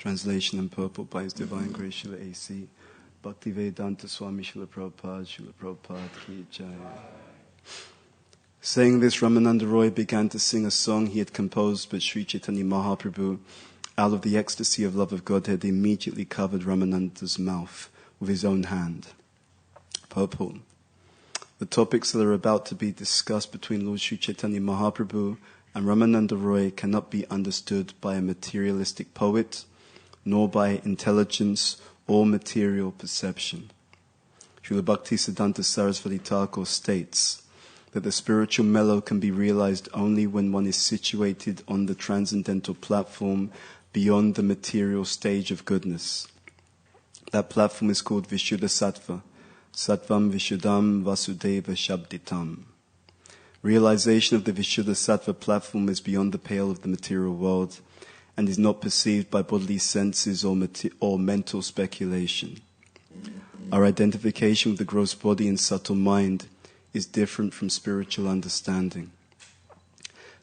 Translation and purport by His Divine Grace Srila A.C. Bhaktivedanta Swami Srila Prabhupada Ki Jai. Saying this, Ramananda Roy began to sing a song he had composed, but Sri Chaitanya Mahaprabhu, out of the ecstasy of love of Godhead, immediately covered Ramananda's mouth with his own hand. Purport. The topics that are about to be discussed between Lord Sri Chaitanya Mahaprabhu and Ramananda Roy cannot be understood by a materialistic poet, nor by intelligence or material perception. Srila Bhaktisiddhanta Sarasvati Thakur states that the spiritual mellow can be realized only when one is situated on the transcendental platform beyond the material stage of goodness. That platform is called Vishuddha Sattva, Sattvam Vishuddham Vasudeva Shabditam. Realization of the Vishuddha Sattva platform is beyond the pale of the material world and is not perceived by bodily senses or mental speculation. Our identification with the gross body and subtle mind is different from spiritual understanding.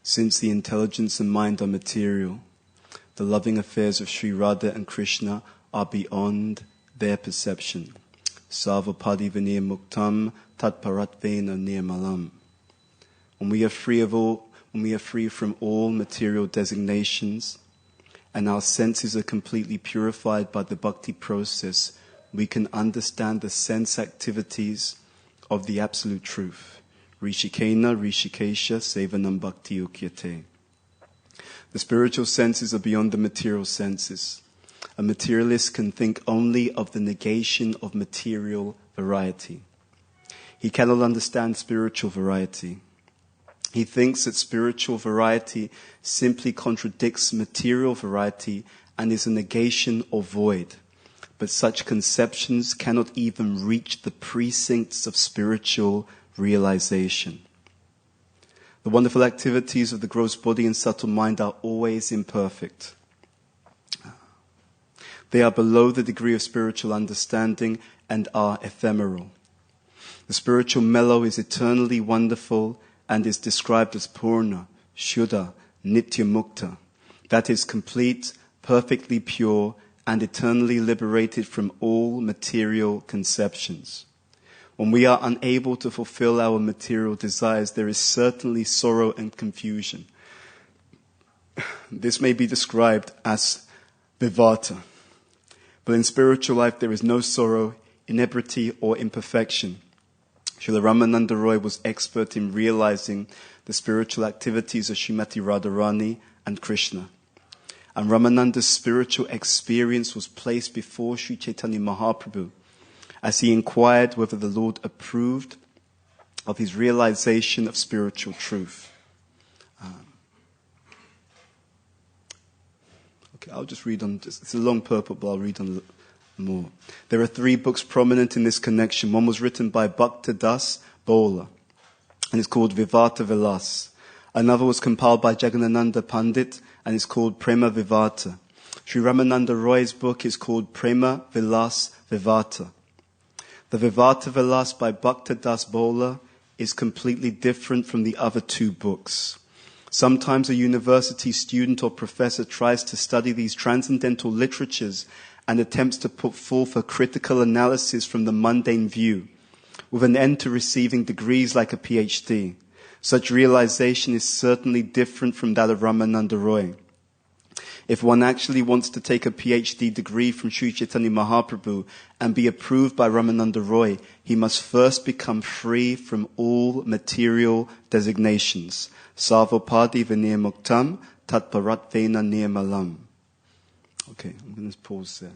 Since the intelligence and mind are material, the loving affairs of Sri Radha and Krishna are beyond their perception. Savapadi vinir muktam tatparatvena nirmalam. When we are free from all material designations and our senses are completely purified by the bhakti process, we can understand the sense activities of the absolute truth. Rishikena, Rishikesha, Sevanam Bhakti Ukyate. The spiritual senses are beyond the material senses. A materialist can think only of the negation of material variety. He cannot understand spiritual variety. He thinks that spiritual variety simply contradicts material variety and is a negation or void. But such conceptions cannot even reach the precincts of spiritual realization. The wonderful activities of the gross body and subtle mind are always imperfect. They are below the degree of spiritual understanding and are ephemeral. The spiritual mellow is eternally wonderful and is described as Purna, Shuddha, Nitya Mukta. That is complete, perfectly pure, and eternally liberated from all material conceptions. When we are unable to fulfill our material desires, there is certainly sorrow and confusion. This may be described as vivata. But in spiritual life, there is no sorrow, inebriety, or imperfection. Srila Ramananda Roy was expert in realizing the spiritual activities of Srimati Radharani and Krishna. And Ramananda's spiritual experience was placed before Sri Chaitanya Mahaprabhu as he inquired whether the Lord approved of his realization of spiritual truth. I'll just read on, it's a long purport, but I'll read on more. There are 3 books prominent in this connection. One was written by Bhakta Das Bola, and it's called Vivata Vilas. Another was compiled by Jagannananda Pandit, and it's called Prema Vivata. Sri Ramananda Roy's book is called Prema Vilas Vivata. The Vivata Vilas by Bhakta Das Bola is completely different from the other 2 books. Sometimes a university student or professor tries to study these transcendental literatures and attempts to put forth a critical analysis from the mundane view, with an end to receiving degrees like a PhD. Such realization is certainly different from that of Ramananda Roy. If one actually wants to take a PhD degree from Sri Chaitanya Mahaprabhu and be approved by Ramananda Roy, he must first become free from all material designations. Sarvapadi vinir muktam tatparatvena nirmalam. Okay, I'm going to pause there.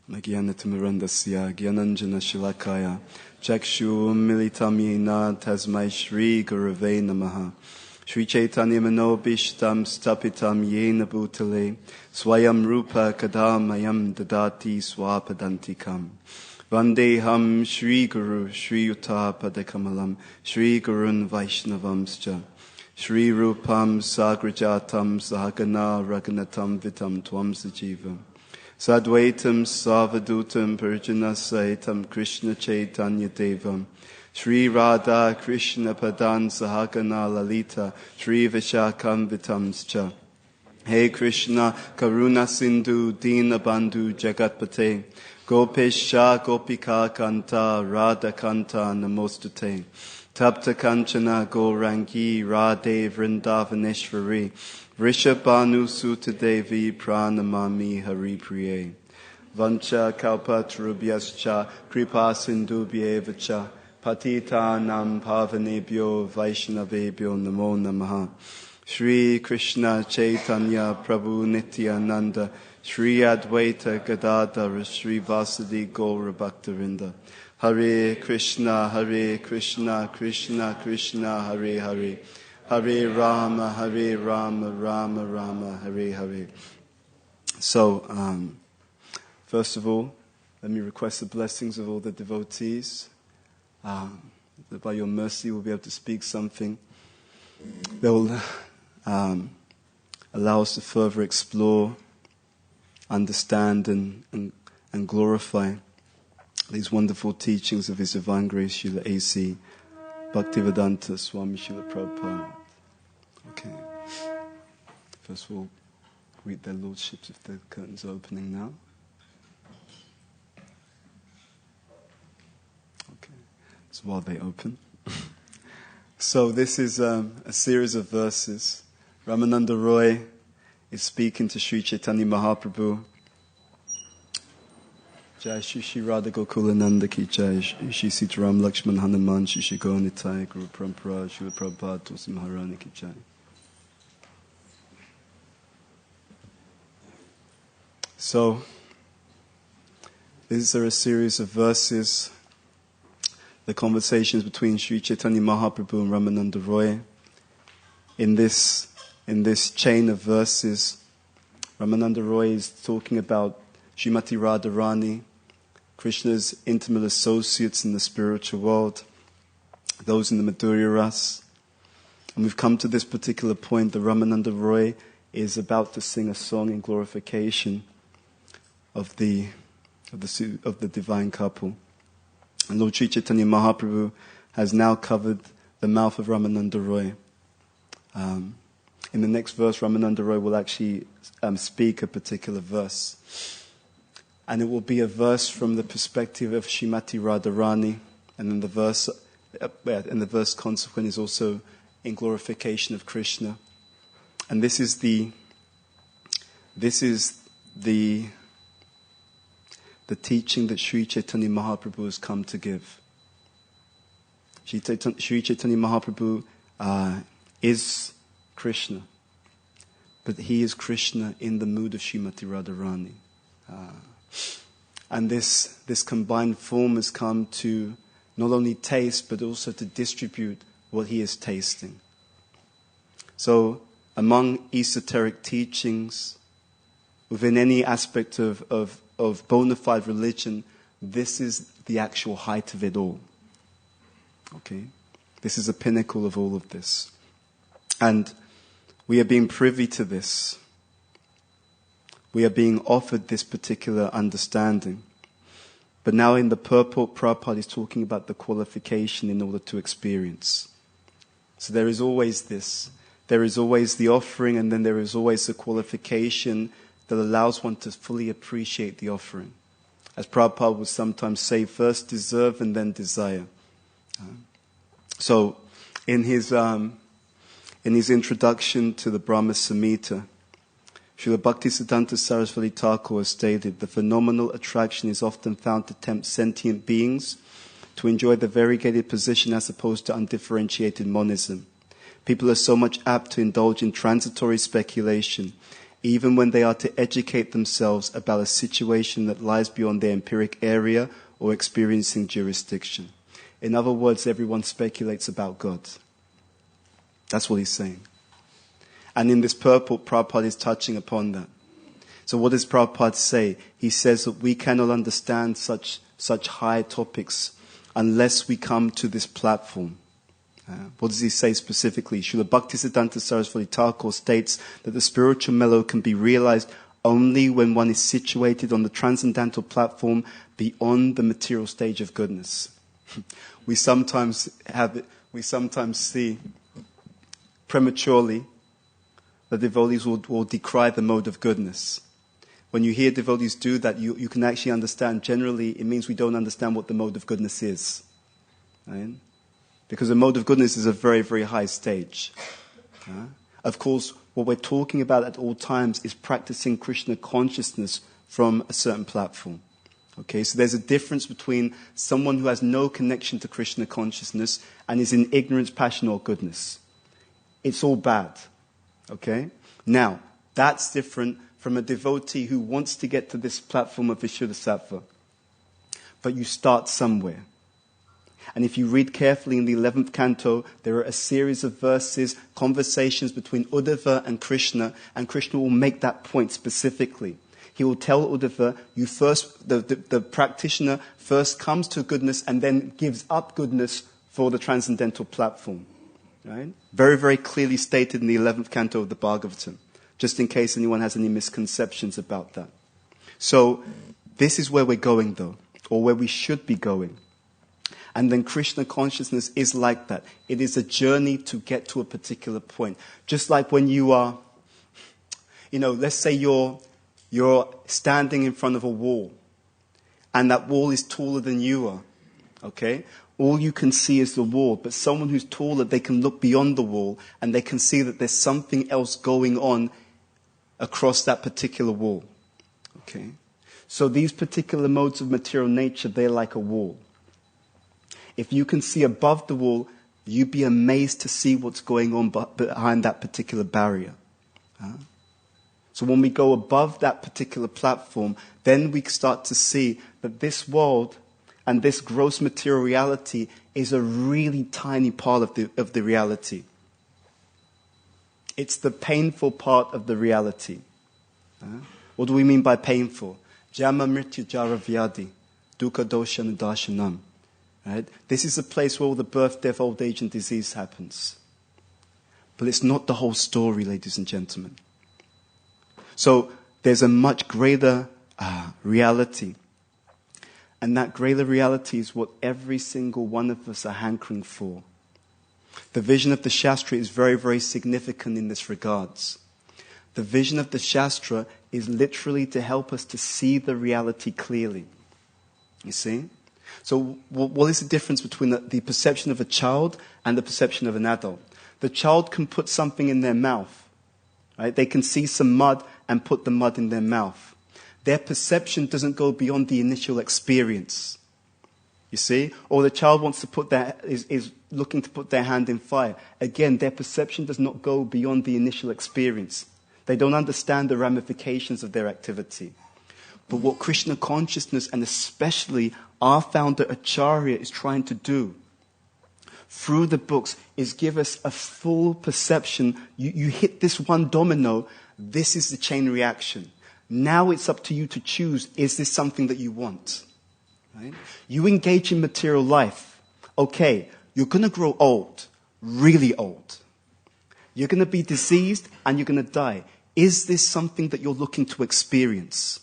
Nagyanatimirandasya Gyananjana Shilakaya Chakshu Militam Yena Tasmai Shri Gurave Namaha Shri Chaitanya Manobishtam Stapitam Yena Bhutale Swayam Rupa Kadamayam Dadati Swapadantikam Vandeham Shri Guru Shri Yuta Padakamalam Shri Gurun Vaishnavamscha Shri Rupam Sagrajatam Sahagana Raganatam Vitam Tvam Sajivam Sadvaitam Savadutam Purjana Saitam Krishna Chaitanya Devam Shri Radha Krishna Padan Sahagana Lalita Shri Vishakam Vitamscha Hey Krishna, Karuna Sindhu, Dina Bandhu, Jagatpate, Gopesha, Gopika Kanta, Radha Kanta, Namostate, Tapta Kanchana, Gaurangi, Radhe, Vrindavaneshwari, Vrishabhanu Sutta Devi, Pranamami, Hari Priye. Vancha Kalpatarubhyascha, Kripa Sindhubhyevacha, Patitanam Pavanebhyo, Vaishnavebhyo, Namo Namaha. Shri Krishna Chaitanya Prabhu Nityananda Shri Advaita Gadadhara Shri Vasadi Gaura Bhaktavinda Hare Krishna Krishna Krishna Hare Hare Hare Rama Rama Rama Hare Hare. So, first of all, let me request the blessings of all the devotees. That by your mercy we'll be able to speak something that will allow us to further explore, understand, and glorify these wonderful teachings of His Divine Grace, Srila A.C. Bhaktivedanta Swami Srila Prabhupada. Okay. First we'll greet their lordships if the curtains are opening now. Okay. So while they open. So this is a series of verses. Ramananda Roy is speaking to Sri Chaitanya Mahaprabhu. Jai Shri Radha Gokulananda ki Jai Shri Sitaram Lakshman Hanuman Shri Gaunitai Guru Parampara Shri Prabhupada Tulsi Maharani ki Jai. So these are a series of verses, the conversations between Sri Chaitanya Mahaprabhu and Ramananda Roy. In this chain of verses, Ramananda Roy is talking about Srimati Radharani, Krishna's intimate associates in the spiritual world, those in the Madhurya Ras. And we've come to this particular point that Ramananda Roy is about to sing a song in glorification of the divine couple. And Lord Sri Chaitanya Mahaprabhu has now covered the mouth of Ramananda Roy. In the next verse, Ramananda Roy will actually speak a particular verse. And it will be a verse from the perspective of Srimati Radharani. And then the verse consequent is also in glorification of Krishna. And this is the teaching that Sri Chaitanya Mahaprabhu has come to give. Sri Chaitanya Mahaprabhu is Krishna, but he is Krishna in the mood of Srimati Radharani. And this combined form has come to not only taste, but also to distribute what he is tasting. So, among esoteric teachings, within any aspect of bona fide religion, this is the actual height of it all. Okay? This is the pinnacle of all of this. And we are being privy to this. We are being offered this particular understanding. But now in the purport, Prabhupada is talking about the qualification in order to experience. So there is always this. There is always the offering, and then there is always the qualification that allows one to fully appreciate the offering. As Prabhupada would sometimes say, first deserve and then desire. So in his introduction to the Brahma Samhita, Srila Bhaktisiddhanta Saraswati Thakur has stated, the phenomenal attraction is often found to tempt sentient beings to enjoy the variegated position as opposed to undifferentiated monism. People are so much apt to indulge in transitory speculation, even when they are to educate themselves about a situation that lies beyond their empiric area or experiencing jurisdiction. In other words, everyone speculates about God. That's what he's saying. And in this purport, Prabhupada is touching upon that. So what does Prabhupada say? He says that we cannot understand such high topics unless we come to this platform. What does he say specifically? Srila Bhaktisiddhanta Saraswati Thakur states that the spiritual mellow can be realized only when one is situated on the transcendental platform beyond the material stage of goodness. We sometimes see prematurely the devotees will decry the mode of goodness. When you hear devotees do that, you can actually understand, generally, it means we don't understand what the mode of goodness is. Right? Because the mode of goodness is a very, very high stage. Of course, what we're talking about at all times is practicing Krishna consciousness from a certain platform. Okay, so there's a difference between someone who has no connection to Krishna consciousness and is in ignorance, passion, or goodness. It's all bad. Okay? Now, that's different from a devotee who wants to get to this platform of Vishuddhasattva. But you start somewhere. And if you read carefully in the 11th canto, there are a series of verses, conversations between Uddhava and Krishna will make that point specifically. He will tell Uddhava, the practitioner first comes to goodness and then gives up goodness for the transcendental platform. Right? Very, very clearly stated in the 11th canto of the Bhagavatam, just in case anyone has any misconceptions about that. So, this is where we're going though, or where we should be going. And then Krishna consciousness is like that. It is a journey to get to a particular point. Just like when you are, let's say you're standing in front of a wall, and that wall is taller than you are, okay? All you can see is the wall, but someone who's taller, they can look beyond the wall, and they can see that there's something else going on across that particular wall, okay? So these particular modes of material nature, they're like a wall. If you can see above the wall, you'd be amazed to see what's going on behind that particular barrier. So when we go above that particular platform, then we start to see that this world and this gross material reality is a really tiny part of the reality. It's the painful part of the reality. What do we mean by painful? Jama mrityu jara vyadi, dukkha dosha nidashanam. Right? This is a place where all the birth, death, old age and disease happens. But it's not the whole story, ladies and gentlemen. So there's a much greater reality. And that greater reality is what every single one of us are hankering for. The vision of the Shastra is very, very significant in this regards. The vision of the Shastra is literally to help us to see the reality clearly. You see? So what is the difference between the perception of a child and the perception of an adult? The child can put something in their mouth. Right? They can see some mud and put the mud in their mouth. Their perception doesn't go beyond the initial experience. You see? Or the child wants to is looking to put their hand in fire. Again, their perception does not go beyond the initial experience. They don't understand the ramifications of their activity. But what Krishna consciousness, and especially our founder Acharya, is trying to do through the books is give us a full perception. You hit this one domino, this is the chain reaction. Now it's up to you to choose, is this something that you want? Right? You engage in material life. Okay, you're going to grow old, really old. You're going to be diseased and you're going to die. Is this something that you're looking to experience?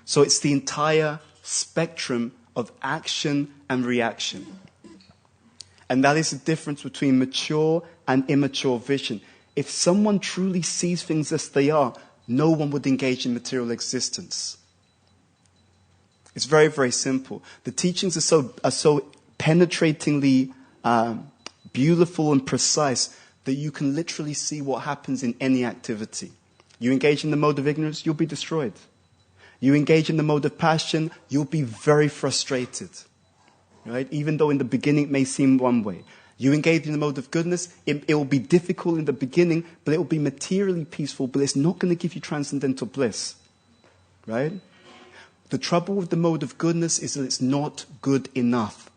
So it's the entire spectrum of action and reaction. And that is the difference between mature and immature vision. If someone truly sees things as they are, no one would engage in material existence. It's very, very simple. The teachings are so penetratingly beautiful and precise that you can literally see what happens in any activity. You engage in the mode of ignorance, you'll be destroyed. You engage in the mode of passion, you'll be very frustrated. Right? Even though in the beginning it may seem one way. You engage in the mode of goodness, it will be difficult in the beginning, but it will be materially peaceful, but it's not going to give you transcendental bliss. Right? The trouble with the mode of goodness is that it's not good enough.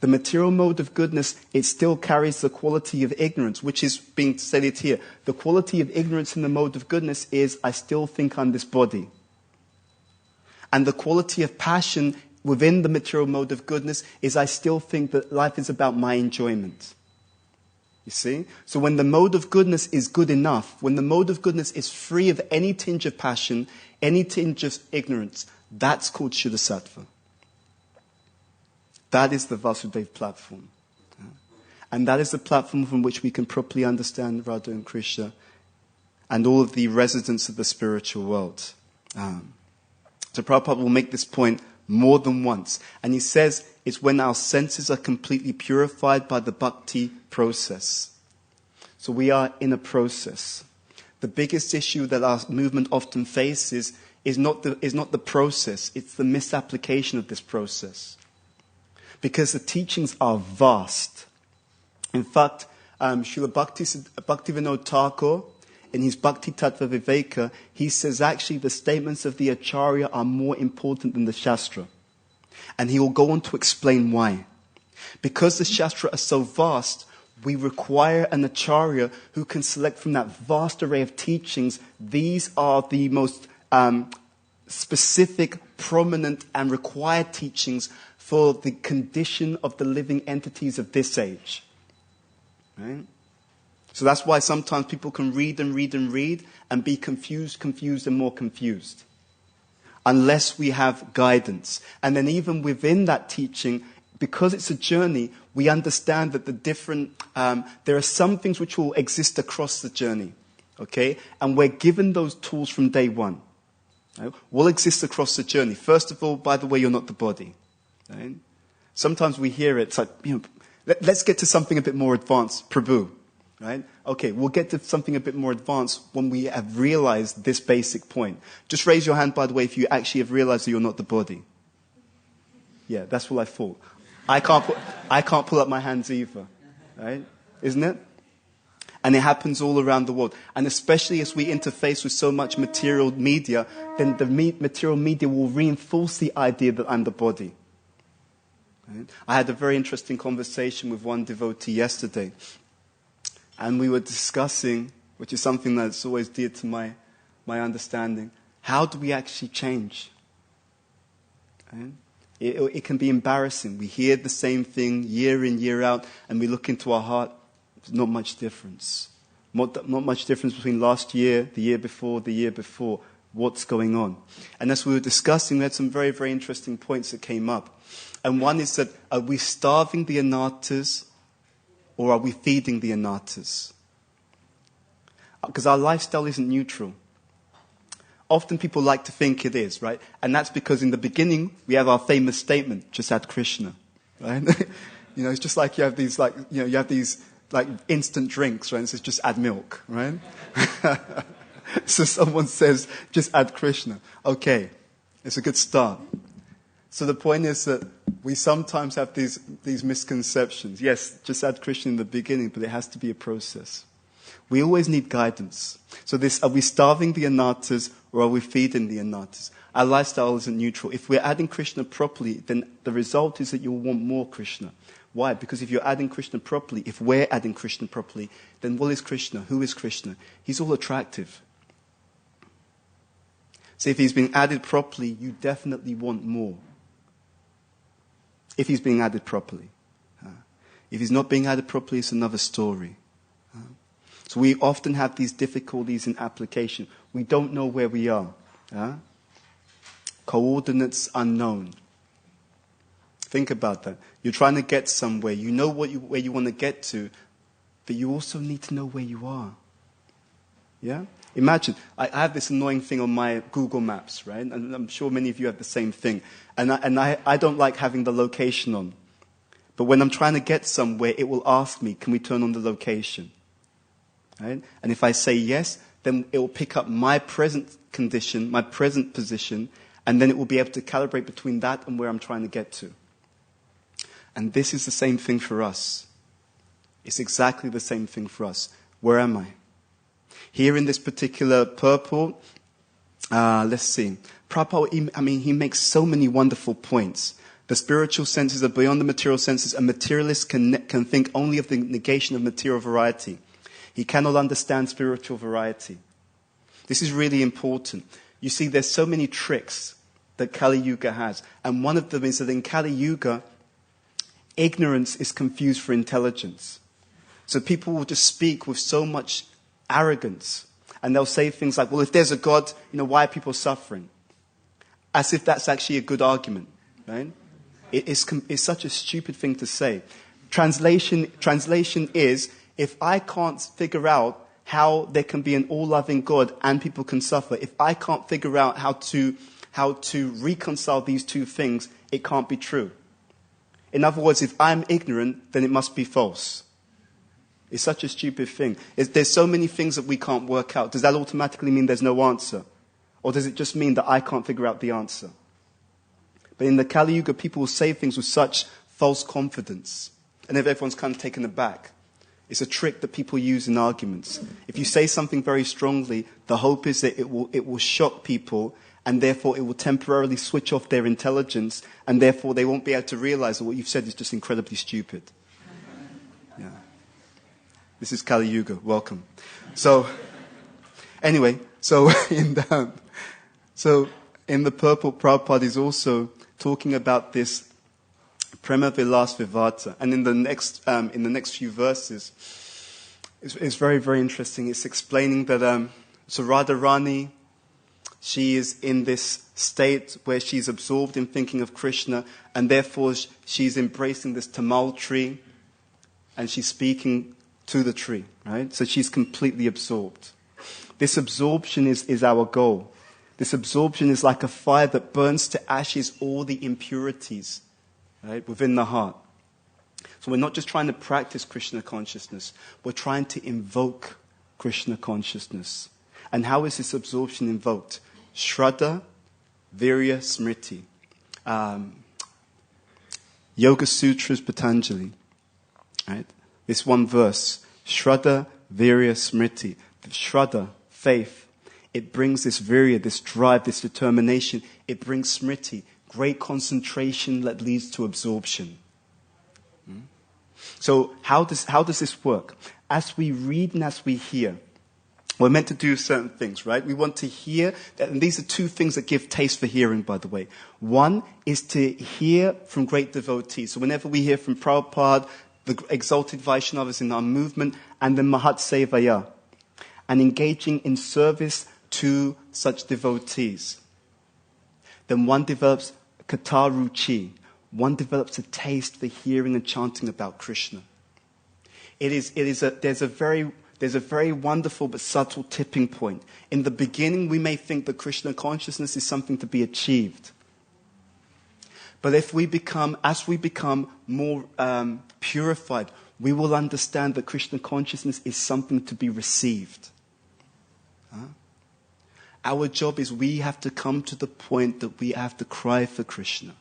The material mode of goodness, it still carries the quality of ignorance, which is being stated here. The quality of ignorance in the mode of goodness is, I still think I'm this body. And the quality of passion within the material mode of goodness is, I still think that life is about my enjoyment. You see? So when the mode of goodness is good enough, when the mode of goodness is free of any tinge of passion, any tinge of ignorance, that's called Shuddhasattva. That is the Vasudeva platform. And that is the platform from which we can properly understand Radha and Krishna and all of the residents of the spiritual world. So Prabhupada will make this point more than once. And he says it's when our senses are completely purified by the bhakti process. So we are in a process. The biggest issue that our movement often faces is not the process, it's the misapplication of this process. Because the teachings are vast. In fact, Srila Bhaktivinoda Thakur, in his Bhakti Tattva Viveka, he says actually the statements of the Acharya are more important than the Shastra. And he will go on to explain why. Because the Shastra are so vast, we require an Acharya who can select from that vast array of teachings. These are the most specific, prominent, and required teachings for the condition of the living entities of this age. Right? So that's why sometimes people can read and read and read and be confused, and more confused. Unless we have guidance. And then even within that teaching, because it's a journey, we understand that there are some things which will exist across the journey. Okay? And we're given those tools from day one. Right? What exists across the journey? First of all, by the way, you're not the body. Right? Sometimes we hear it, it's like, let's get to something a bit more advanced, Prabhu. Right? Okay, we'll get to something a bit more advanced when we have realized this basic point. Just raise your hand, by the way, if you actually have realized that you're not the body. Yeah, that's what I thought. I can't pull up my hands either. Right? Isn't it? And it happens all around the world. And especially as we interface with so much material media, then the material media will reinforce the idea that I'm the body. Right? I had a very interesting conversation with one devotee yesterday. And we were discussing, which is something that's always dear to my understanding, how do we actually change? Right? It can be embarrassing. We hear the same thing year in, year out, and we look into our heart. There's not much difference. Not much difference between last year, the year before, the year before. What's going on? And as we were discussing, we had some very, very interesting points that came up. And one is that, are we starving the anarthas, or are we feeding the anarthas? Because our lifestyle isn't neutral. Often people like to think it is, right? And that's because in the beginning, we have our famous statement, just add Krishna, right? It's just like you have these instant drinks, right? And it says, just add milk, right? So someone says, just add Krishna. Okay, it's a good start. So the point is that we sometimes have these misconceptions. Yes, just add Krishna in the beginning, but it has to be a process. We always need guidance. So are we starving the anarthas or are we feeding the anarthas? Our lifestyle isn't neutral. If we're adding Krishna properly, then the result is that you'll want more Krishna. Why? Because if you're adding Krishna properly, if we're adding Krishna properly, then what is Krishna? Who is Krishna? He's all attractive. So if he's being added properly, you definitely want more. If he's being added properly. If he's not being added properly, it's another story. So we often have these difficulties in application. We don't know where we are. Coordinates unknown. Think about that. You're trying to get somewhere. You know where you want to get to, but you also need to know where you are. Yeah? Imagine, I have this annoying thing on my Google Maps, right? And I'm sure many of you have the same thing. And I don't like having the location on. But when I'm trying to get somewhere, it will ask me, can we turn on the location? Right? And if I say yes, then it will pick up my present condition, my present position, and then it will be able to calibrate between that and where I'm trying to get to. And this is the same thing for us. It's exactly the same thing for us. Where am I? Here in this particular purport, let's see. Prabhupada, he makes so many wonderful points. The spiritual senses are beyond the material senses, and materialists can think only of the negation of material variety. He cannot understand spiritual variety. This is really important. You see, there's so many tricks that Kali Yuga has. And one of them is that in Kali Yuga, ignorance is confused for intelligence. So people will just speak with so much arrogance. And they'll say things like, well, if there's a God, why are people suffering? As if that's actually a good argument, right? It's such a stupid thing to say. Translation is, if I can't figure out how there can be an all-loving God and people can suffer, if I can't figure out how to reconcile these two things, it can't be true. In other words, if I'm ignorant, then it must be false. It's such a stupid thing. There's so many things that we can't work out. Does that automatically mean there's no answer? Or does it just mean that I can't figure out the answer? But in the Kali Yuga, people will say things with such false confidence. And if everyone's kind of taken aback, it's a trick that people use in arguments. If you say something very strongly, the hope is that it will shock people, and therefore it will temporarily switch off their intelligence, and therefore they won't be able to realize that what you've said is just incredibly stupid. Yeah. This is Kali Yuga. Welcome. So, anyway, in the purple, Prabhupada is also talking about this Prema Vilas Vivata, and in the next few verses, it's very, very interesting. It's explaining that so Radharani, she is in this state where she's absorbed in thinking of Krishna, and therefore she's embracing this tamal tree, and she's speaking to the tree, right? So she's completely absorbed. This absorption is our goal. This absorption is like a fire that burns to ashes all the impurities, right, within the heart. So we're not just trying to practice Krishna consciousness, we're trying to invoke Krishna consciousness. And how is this absorption invoked? Shraddha, Virya, Smriti. Yoga Sutras, Patanjali. Right? This one verse. Shraddha, Virya, Smriti. Shraddha, faith. It brings this virya, this drive, this determination. It brings smriti, great concentration that leads to absorption. So how does this work? As we read and as we hear, we're meant to do certain things, right? We want to hear, and these are two things that give taste for hearing, by the way. One is to hear from great devotees. So whenever we hear from Prabhupada, the exalted Vaishnavas in our movement, and the Mahat Sevaya, and engaging in service to such devotees, then one develops kata ruchi. One develops a taste for hearing and chanting about Krishna. There's a very wonderful but subtle tipping point. In the beginning, we may think that Krishna consciousness is something to be achieved. But as we become more purified, we will understand that Krishna consciousness is something to be received. Our job is we have to come to the point that we have to cry for Krishna.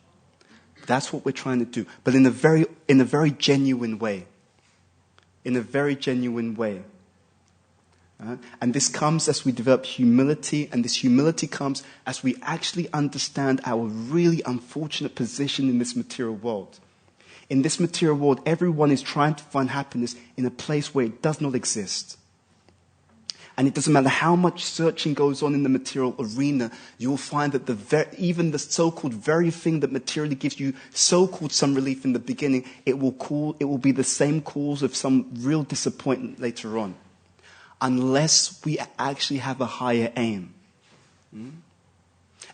That's what we're trying to do, but in a very genuine way. In a very genuine way. And this comes as we develop humility, and this humility comes as we actually understand our really unfortunate position in this material world. In this material world, everyone is trying to find happiness in a place where it does not exist. And it doesn't matter how much searching goes on in the material arena, you will find that even the so-called very thing that materially gives you so-called some relief in the beginning, it will be the same cause of some real disappointment later on. Unless we actually have a higher aim.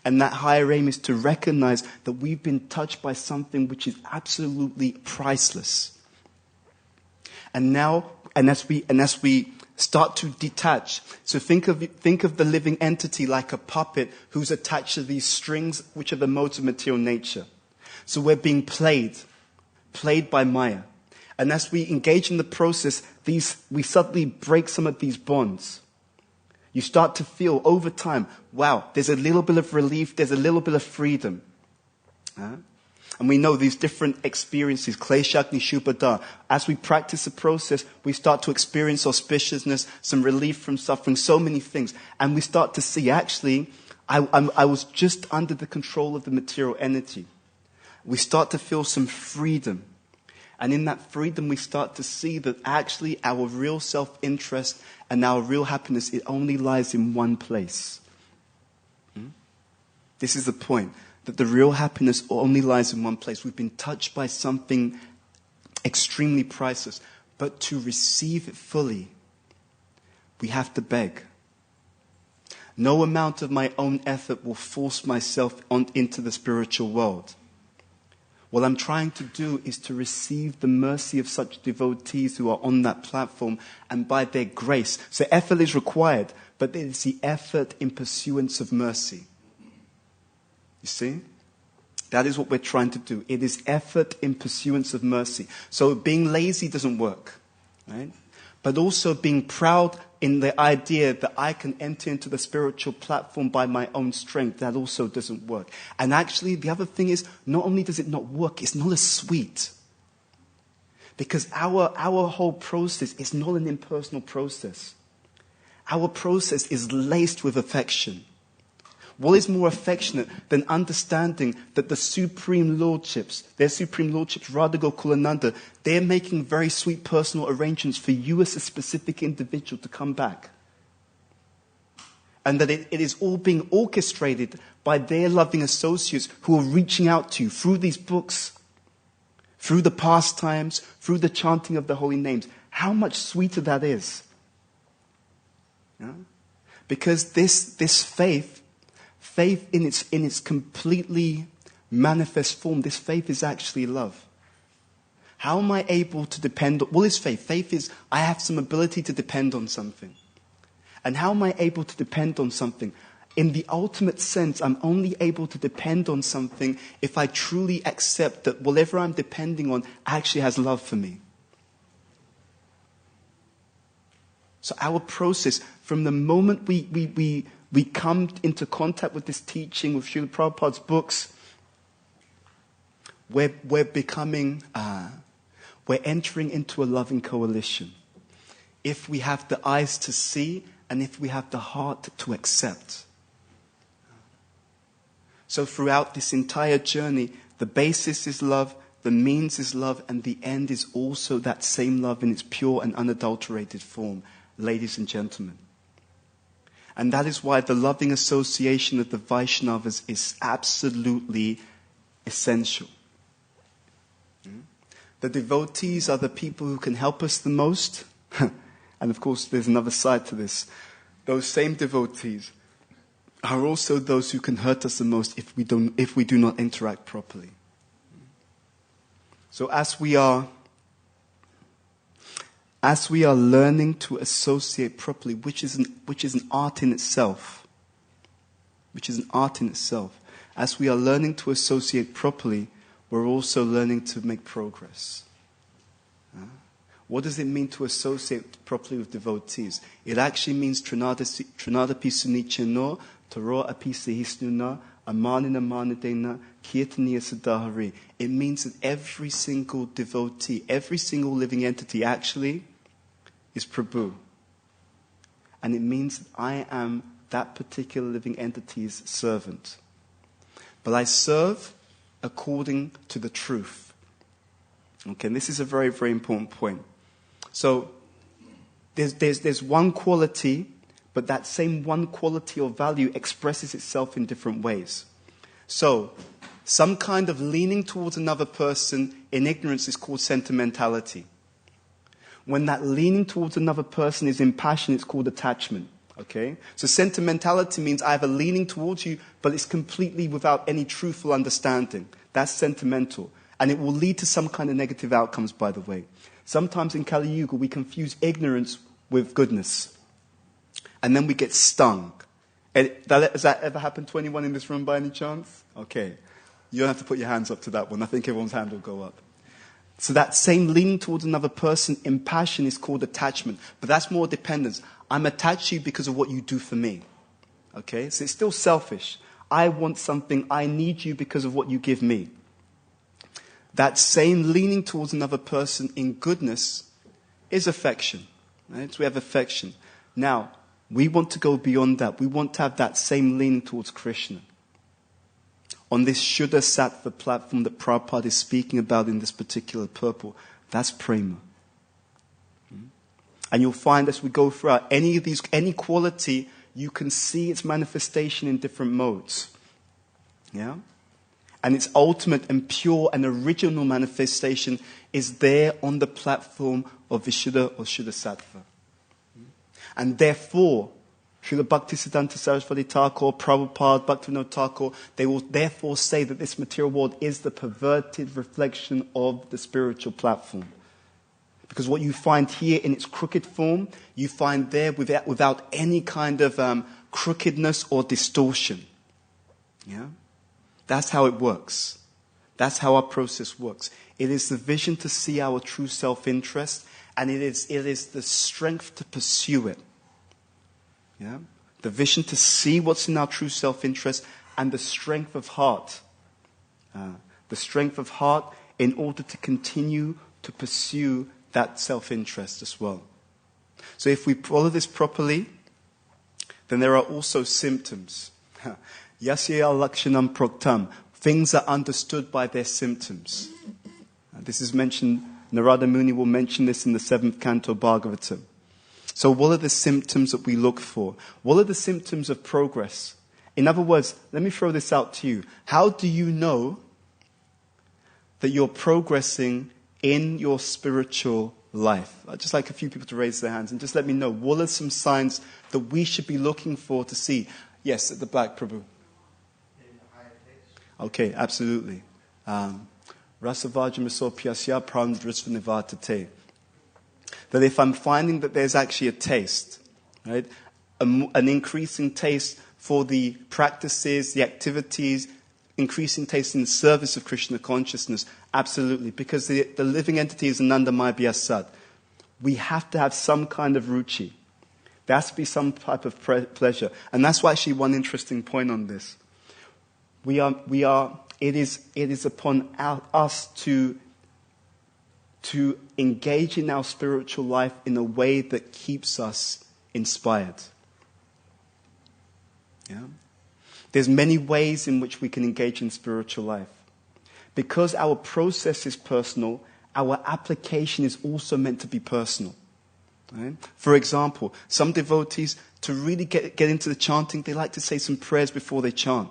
And that higher aim is to recognize that we've been touched by something which is absolutely priceless. And as we start to detach. So think of the living entity like a puppet who's attached to these strings, which are the modes of material nature. So we're being played by Maya. And as we engage in the process, we suddenly break some of these bonds. You start to feel over time, wow, there's a little bit of relief, there's a little bit of freedom. And we know these different experiences, Kleshagni, Shubhada. As we practice the process, we start to experience auspiciousness, some relief from suffering, so many things. And we start to see, actually, I was just under the control of the material energy. We start to feel some freedom. And in that freedom, we start to see that actually our real self-interest and our real happiness, it only lies in one place. This is the point. That the real happiness only lies in one place. We've been touched by something extremely priceless. But to receive it fully, we have to beg. No amount of my own effort will force myself into the spiritual world. What I'm trying to do is to receive the mercy of such devotees who are on that platform, and by their grace. So effort is required, but it is the effort in pursuance of mercy. You see? That is what we're trying to do. It is effort in pursuance of mercy. So being lazy doesn't work, right? But also being proud in the idea that I can enter into the spiritual platform by my own strength, that also doesn't work. And actually, the other thing is, not only does it not work, it's not as sweet. Because our whole process is not an impersonal process. Our process is laced with affection. What is more affectionate than understanding that the Supreme Lordships, their Supreme Lordships, Radha Gokulananda, they're making very sweet personal arrangements for you as a specific individual to come back. And that it is all being orchestrated by their loving associates who are reaching out to you through these books, through the pastimes, through the chanting of the holy names. How much sweeter that is. Yeah? Because this faith in its completely manifest form, this faith is actually love. How am I able to depend on... What is faith? Faith is I have some ability to depend on something. And how am I able to depend on something? In the ultimate sense, I'm only able to depend on something if I truly accept that whatever I'm depending on actually has love for me. So our process, from the moment we come into contact with this teaching, with Srila Prabhupada's books, we're entering into a loving coalition. If we have the eyes to see, and if we have the heart to accept. So throughout this entire journey, the basis is love, the means is love, and the end is also that same love in its pure and unadulterated form, ladies and gentlemen. And that is why the loving association of the Vaishnavas is absolutely essential. The devotees are the people who can help us the most. And of course, there's another side to this. Those same devotees are also those who can hurt us the most if we do not interact properly. So as we are learning to associate properly, which is an art in itself, as we are learning to associate properly, we're also learning to make progress. What does it mean to associate properly with devotees? It actually means Trinada Pisunicheno, Taro Apisahisnuna, Amanina Manadena, Kirtaniya Sadahari. It means that every single devotee, every single living entity actually is Prabhu. And it means that I am that particular living entity's servant. But I serve according to the truth. Okay, and this is a very, very important point. So, there's one quality, but that same one quality or value expresses itself in different ways. So, some kind of leaning towards another person in ignorance is called sentimentality. When that leaning towards another person is in passion, it's called attachment. Okay? So sentimentality means I have a leaning towards you, but it's completely without any truthful understanding. That's sentimental. And it will lead to some kind of negative outcomes, by the way. Sometimes in Kali Yuga, we confuse ignorance with goodness. And then we get stung. Has that ever happened to anyone in this room by any chance? Okay. You don't have to put your hands up to that one. I think everyone's hand will go up. So that same leaning towards another person in passion is called attachment. But that's more dependence. I'm attached to you because of what you do for me. Okay? So it's still selfish. I want something. I need you because of what you give me. That same leaning towards another person in goodness is affection. Right? So we have affection. Now, we want to go beyond that. We want to have that same leaning towards Krishna. On this Shuddha Sattva platform that Prabhupada is speaking about in this particular purple, that's prema. And you'll find as we go throughout any quality, you can see its manifestation in different modes. Yeah? And its ultimate and pure and original manifestation is there on the platform of Vishuddha or Shuddha Sattva. And therefore, Srila Bhaktisiddhanta Saraswati Thakur, Prabhupada, Bhaktivinoda Thakur, they will therefore say that this material world is the perverted reflection of the spiritual platform. Because what you find here in its crooked form, you find there without any kind of crookedness or distortion. Yeah? That's how it works. That's how our process works. It is the vision to see our true self-interest, and it is the strength to pursue it. Yeah? The vision to see what's in our true self-interest, and the strength of heart. The strength of heart in order to continue to pursue that self-interest as well. So if we follow this properly, then there are also symptoms. Yasya lakshanam proktam. Things are understood by their symptoms. This is mentioned, Narada Muni will mention this in the 7th canto Bhagavatam. So what are the symptoms that we look for? What are the symptoms of progress? In other words, let me throw this out to you. How do you know that you're progressing in your spiritual life? I'd just like a few people to raise their hands and just let me know. What are some signs that we should be looking for to see? Yes, at the back, Prabhu. Okay, absolutely. Rasavajamaso pyasya prandrasvanivatate. That if I'm finding that there's actually a taste, right, an increasing taste for the practices, the activities, increasing taste in the service of Krishna consciousness, absolutely, because the living entity is Anandamaya Vyasat. We have to have some kind of ruchi. There has to be some type of pleasure. And that's why actually one interesting point on this. It is upon us to engage in our spiritual life in a way that keeps us inspired. Yeah? There's many ways in which we can engage in spiritual life. Because our process is personal, our application is also meant to be personal. Right? For example, some devotees, to really get into the chanting, they like to say some prayers before they chant.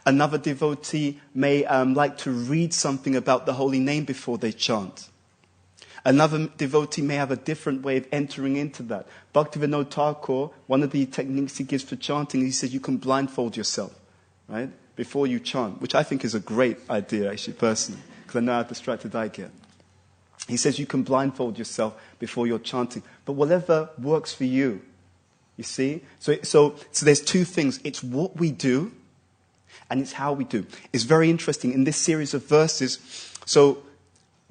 Another devotee may like to read something about the holy name before they chant. Another devotee may have a different way of entering into that. Bhaktivinoda Thakur, one of the techniques he gives for chanting, he says you can blindfold yourself, right, before you chant, which I think is a great idea, actually, personally, because I know how distracted I get. He says you can blindfold yourself before you're chanting, but whatever works for you, you see? So there's two things. It's what we do, and it's how we do. It's very interesting. In this series of verses, so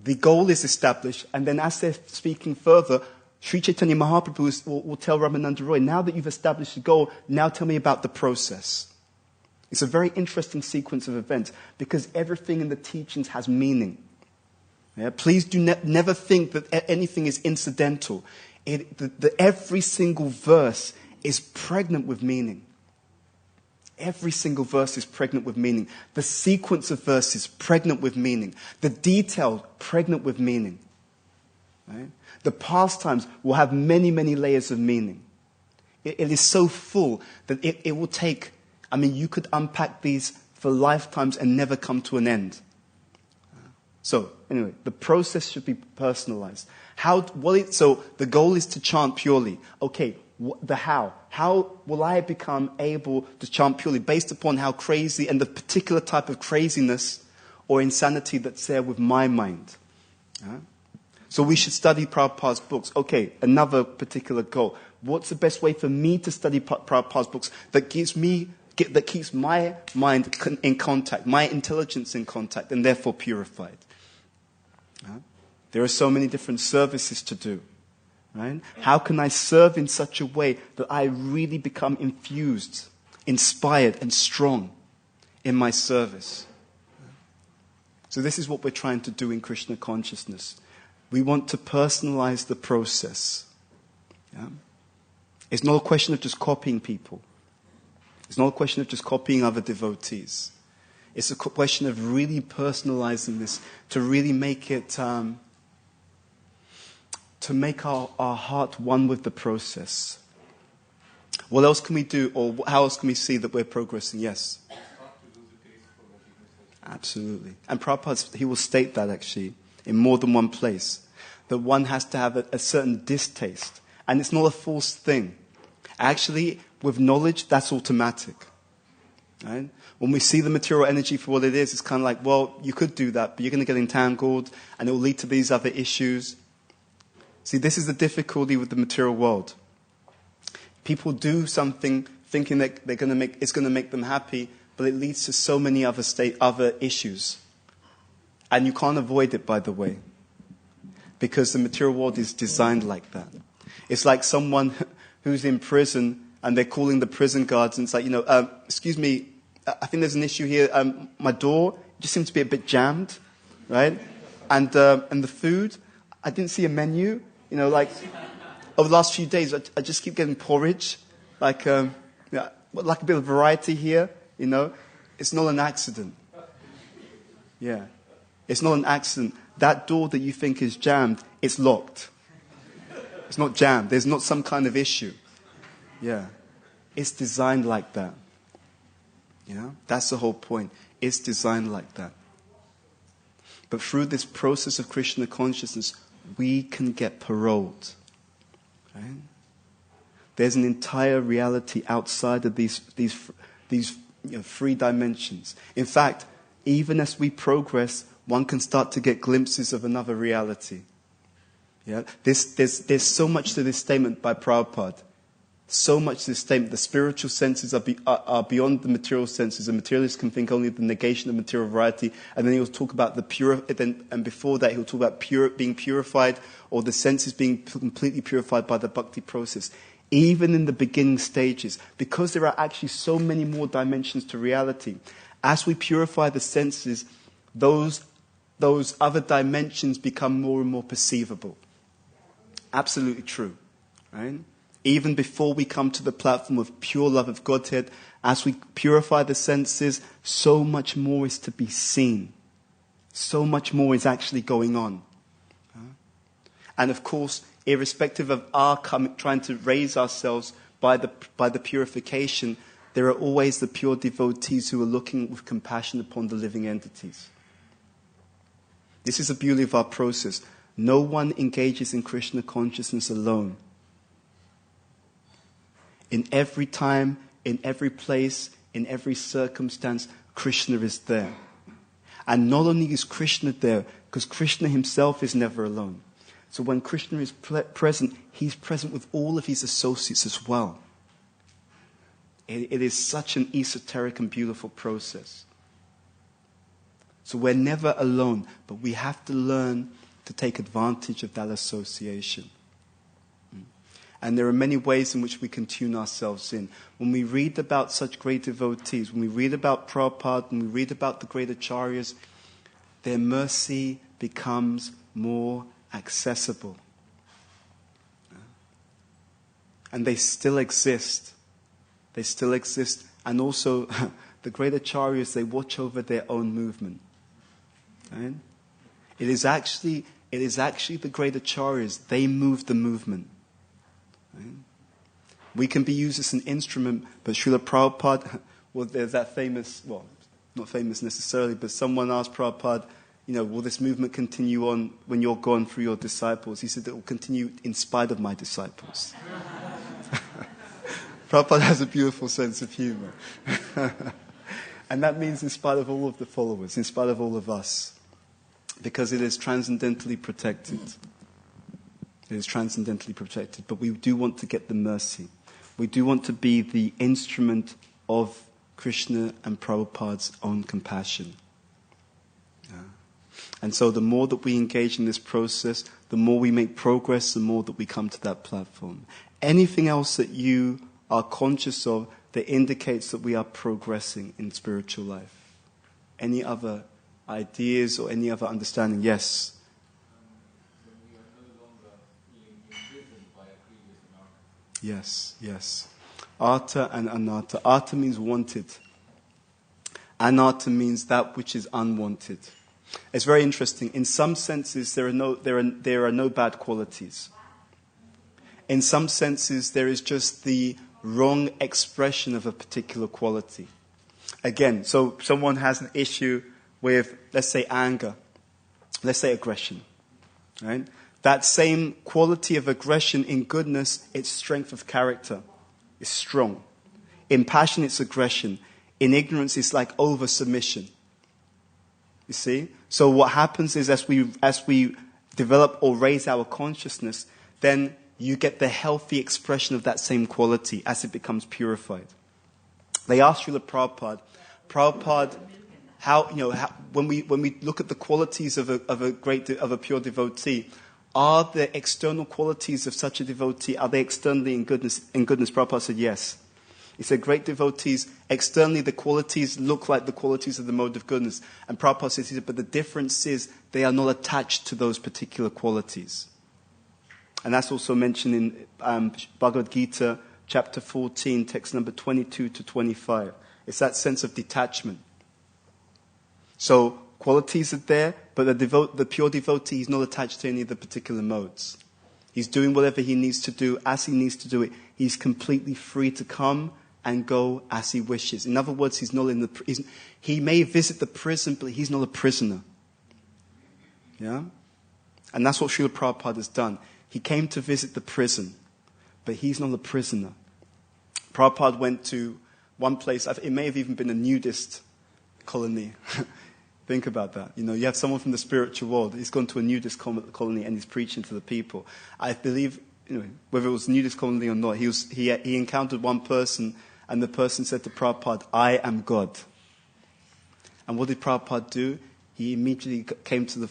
the goal is established, and then as they're speaking further, Sri Chaitanya Mahaprabhu will tell Ramananda Roy, now that you've established the goal, now tell me about the process. It's a very interesting sequence of events, because everything in the teachings has meaning. Yeah? Please do never think that anything is incidental. Every single verse is pregnant with meaning. Every single verse is pregnant with meaning. The sequence of verses, pregnant with meaning. The detail, pregnant with meaning. Right? The pastimes will have many, many layers of meaning. It is so full that it will take, you could unpack these for lifetimes and never come to an end. So, anyway, the process should be personalized. So the goal is to chant purely. Okay, the how. How will I become able to chant purely based upon how crazy and the particular type of craziness or insanity that's there with my mind? So we should study Prabhupada's books. Okay, another particular goal. What's the best way for me to study Prabhupada's books that keeps my mind in contact, my intelligence in contact, and therefore purified? There are so many different services to do. Right? How can I serve in such a way that I really become infused, inspired, and strong in my service? So this is what we're trying to do in Krishna consciousness. We want to personalize the process. Yeah? It's not a question of just copying people. It's not a question of just copying other devotees. It's a question of really personalizing this to really make it... to make our heart one with the process. What else can we do, or how else can we see that we're progressing? Yes? Absolutely. And Prabhupada, he will state that actually in more than one place, that one has to have a certain distaste. And it's not a false thing. Actually, with knowledge, that's automatic. Right? When we see the material energy for what it is, it's kind of like, well, you could do that, but you're going to get entangled, and it will lead to these other issues. See, this is the difficulty with the material world. People do something thinking that it's going to make them happy, but it leads to so many other issues. And you can't avoid it, by the way, because the material world is designed like that. It's like someone who's in prison, and they're calling the prison guards, and it's like, excuse me, I think there's an issue here. My door just seems to be a bit jammed, right? And the food, I didn't see a menu. Like over the last few days, I just keep getting porridge, like a bit of variety here. It's not an accident. Yeah, it's not an accident. That door that you think is jammed, it's locked. It's not jammed. There's not some kind of issue. Yeah, it's designed like that. Yeah, that's the whole point. It's designed like that. But through this process of Krishna consciousness, we can get paroled. Right? There's an entire reality outside of these three dimensions. In fact, even as we progress, one can start to get glimpses of another reality. Yeah, there's so much to this statement by Prabhupada. So much to this statement. The spiritual senses are beyond the material senses. The materialist can think only of the negation of material variety, and then he'll talk about the pure. And before that, he'll talk about being purified, or the senses being completely purified by the bhakti process. Even in the beginning stages, because there are actually so many more dimensions to reality. As we purify the senses, those other dimensions become more and more perceivable. Absolutely true, right? Even before we come to the platform of pure love of Godhead, as we purify the senses, so much more is to be seen. So much more is actually going on. And of course, irrespective of our trying to raise ourselves by the purification, there are always the pure devotees who are looking with compassion upon the living entities. This is the beauty of our process. No one engages in Krishna consciousness alone. In every time, in every place, in every circumstance, Krishna is there. And not only is Krishna there, because Krishna himself is never alone. So when Krishna is present, he's present with all of his associates as well. It is such an esoteric and beautiful process. So we're never alone, but we have to learn to take advantage of that association. And there are many ways in which we can tune ourselves in. When we read about such great devotees, when we read about Prabhupada, when we read about the great acharyas, their mercy becomes more accessible. And they still exist. They still exist. And also, the great acharyas, they watch over their own movement. Right? It is actually the great acharyas, they move the movement. Right? We can be used as an instrument, but Srila Prabhupada, well, there's that famous, well, not famous necessarily, but someone asked Prabhupada, will this movement continue on when you're gone through your disciples? He said it will continue in spite of my disciples. Prabhupada has a beautiful sense of humor. And that means in spite of all of the followers, in spite of all of us, because it is transcendently protected. It is transcendently protected, but we do want to get the mercy. We do want to be the instrument of Krishna and Prabhupada's own compassion. Yeah. And so the more that we engage in this process, the more we make progress, the more that we come to that platform. Anything else that you are conscious of that indicates that we are progressing in spiritual life? Any other ideas or any other understanding? Yes? Yes. Artha and anatta. Artha means wanted. Anatta means that which is unwanted. It's very interesting. In some senses, there are no bad qualities. In some senses, there is just the wrong expression of a particular quality. Again, so someone has an issue with, let's say, anger. Let's say aggression. Right? That same quality of aggression in goodness, it's strength of character. it's strong. In passion, it's aggression. In ignorance, it's like over-submission. You see? So what happens is as we develop or raise our consciousness, then you get the healthy expression of that same quality as it becomes purified. They asked Srila Prabhupada, when we look at the qualities of a pure devotee, are the external qualities of such a devotee, are they externally in goodness? Prabhupada said yes. He said great devotees, externally the qualities look like the qualities of the mode of goodness. And Prabhupada says, but the difference is they are not attached to those particular qualities. And that's also mentioned in Bhagavad Gita, chapter 14, text number 22 to 25. It's that sense of detachment. So qualities are there, but the pure devotee is not attached to any of the particular modes. He's doing whatever he needs to do as he needs to do it. He's completely free to come and go as he wishes. In other words, he may visit the prison, but he's not a prisoner. Yeah? And that's what Srila Prabhupada has done. He came to visit the prison, but he's not a prisoner. Prabhupada went to one place, it may have even been a nudist colony. Think about that. You have someone from the spiritual world. He's gone to a nudist colony and he's preaching to the people. I believe, whether it was a nudist colony or not, he encountered one person and the person said to Prabhupada, I am God. And what did Prabhupada do? He immediately came to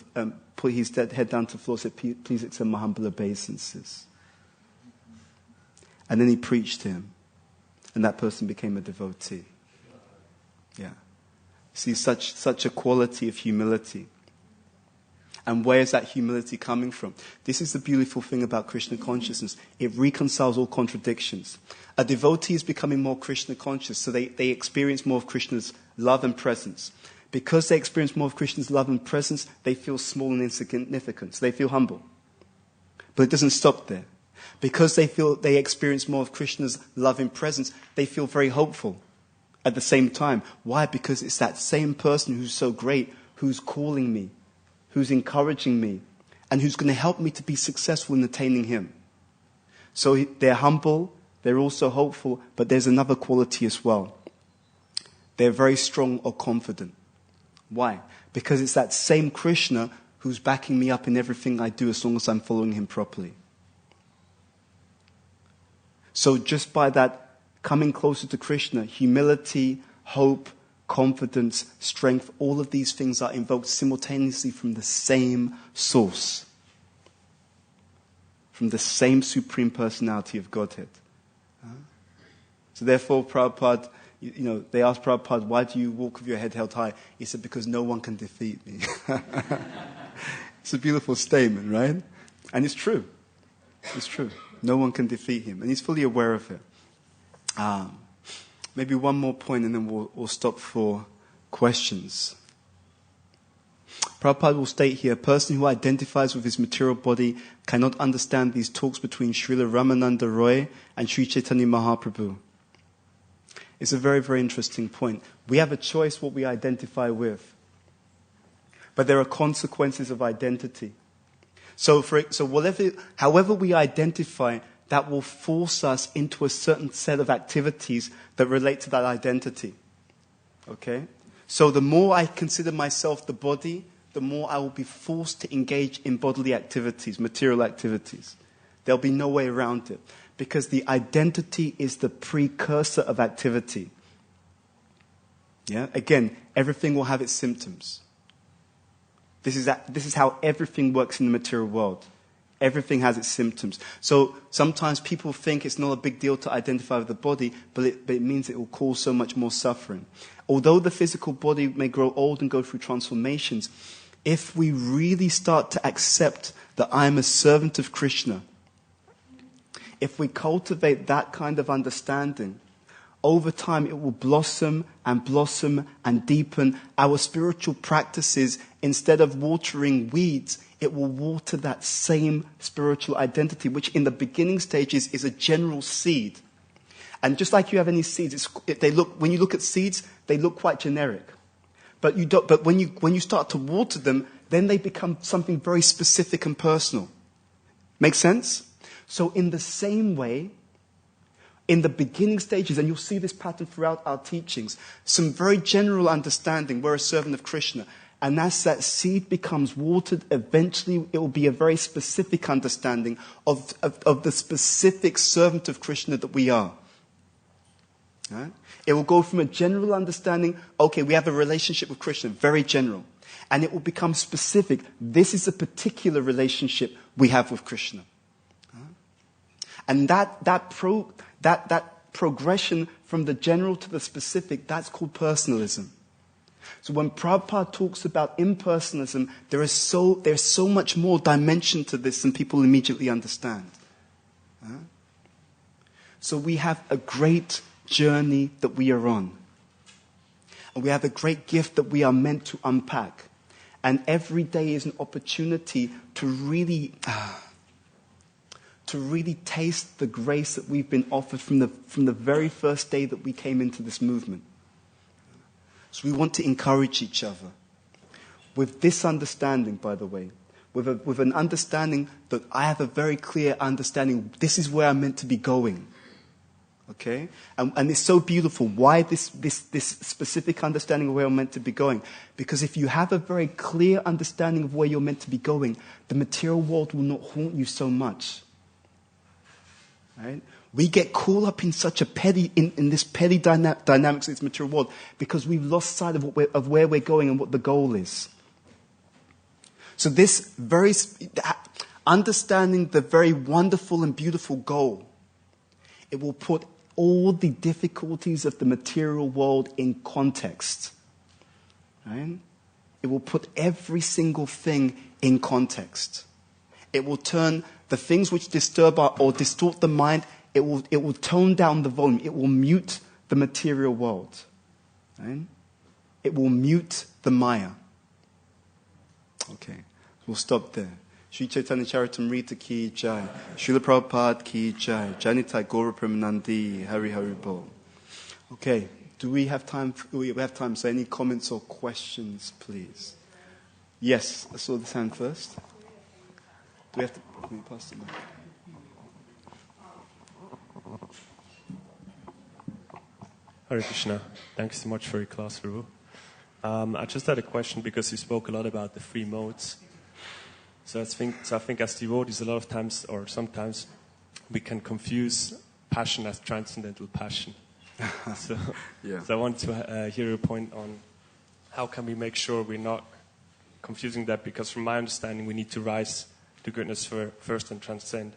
put his head down to the floor and said, please accept my humble obeisances. And then he preached to him. And that person became a devotee. Yeah. See, such a quality of humility. And where is that humility coming from? This is the beautiful thing about Krishna consciousness. It reconciles all contradictions. A devotee is becoming more Krishna conscious, so they experience more of Krishna's love and presence. Because they experience more of Krishna's love and presence, they feel small and insignificant. So they feel humble. But it doesn't stop there. Because they experience more of Krishna's love and presence, they feel very hopeful at the same time. Why? Because it's that same person who's so great, who's calling me, who's encouraging me, and who's going to help me to be successful in attaining him. So they're humble, they're also hopeful, but there's another quality as well. They're very strong or confident. Why? Because it's that same Krishna who's backing me up in everything I do as long as I'm following him properly. So just by that coming closer to Krishna, humility, hope, confidence, strength, all of these things are invoked simultaneously from the same source. From the same Supreme Personality of Godhead. So therefore, Prabhupada, they asked Prabhupada, why do you walk with your head held high? He said, because no one can defeat me. It's a beautiful statement, right? And it's true. It's true. No one can defeat him. And he's fully aware of it. Maybe one more point and then we'll stop for questions. Prabhupada will state here, a person who identifies with his material body cannot understand these talks between Srila Ramananda Roy and Sri Chaitanya Mahaprabhu. It's a very, very interesting point. We have a choice what we identify with. But there are consequences of identity. So however we identify, that will force us into a certain set of activities that relate to that identity. Okay? So the more I consider myself the body, the more I will be forced to engage in bodily activities, material activities. There'll be no way around it. Because the identity is the precursor of activity. Yeah? Again, everything will have its symptoms. This is how everything works in the material world. Everything has its symptoms. So sometimes people think it's not a big deal to identify with the body, but it means it will cause so much more suffering. Although the physical body may grow old and go through transformations, if we really start to accept that I am a servant of Krishna, if we cultivate that kind of understanding, over time it will blossom and deepen. Our spiritual practices, instead of watering weeds, it will water that same spiritual identity, which in the beginning stages is a general seed. And just like you have any seeds, when you look at seeds, they look quite generic. But when you start to water them, then they become something very specific and personal. Make sense? So in the same way, in the beginning stages, and you'll see this pattern throughout our teachings, some very general understanding, we're a servant of Krishna. And as that seed becomes watered, eventually it will be a very specific understanding of the specific servant of Krishna that we are. Right? It will go from a general understanding, okay, we have a relationship with Krishna, very general. And it will become specific. This is a particular relationship we have with Krishna. And that progression from the general to the specific, that's called personalism. So when Prabhupada talks about impersonalism, there's so much more dimension to this than people immediately understand. So we have a great journey that we are on. And we have a great gift that we are meant to unpack. And every day is an opportunity to really taste the grace that we've been offered from the very first day that we came into this movement. So we want to encourage each other with this understanding, by the way, with an understanding that I have a very clear understanding. This is where I'm meant to be going. Okay? And it's so beautiful. Why this specific understanding of where I'm meant to be going? Because if you have a very clear understanding of where you're meant to be going, the material world will not haunt you so much. Right? We get caught up in such a in this petty dynamics of this material world because we've lost sight of where we're going and what the goal is. So this understanding the very wonderful and beautiful goal, it will put all the difficulties of the material world in context. Right? It will put every single thing in context. It will turn the things which disturb or distort the mind, it will tone down the volume. It will mute the material world. Right? It will mute the Maya. Okay, we'll stop there. Sri Chaitanya Charitamrita ki jai. Srila Prabhupada ki jai. Janitai Gaura Premanandi. Hari Hari Bol. Okay, do we have time? We have time. So any comments or questions, please? Yes, I saw this hand first. Do we have to pass the mic? Hare Krishna. Thanks so much for your class, Prabhu. I just had a question because you spoke a lot about the three modes. So I think as devotees, a lot of times or sometimes we can confuse passion as transcendental passion. So I want to hear your point on how can we make sure we're not confusing that, because from my understanding we need to rise to goodness first and transcend,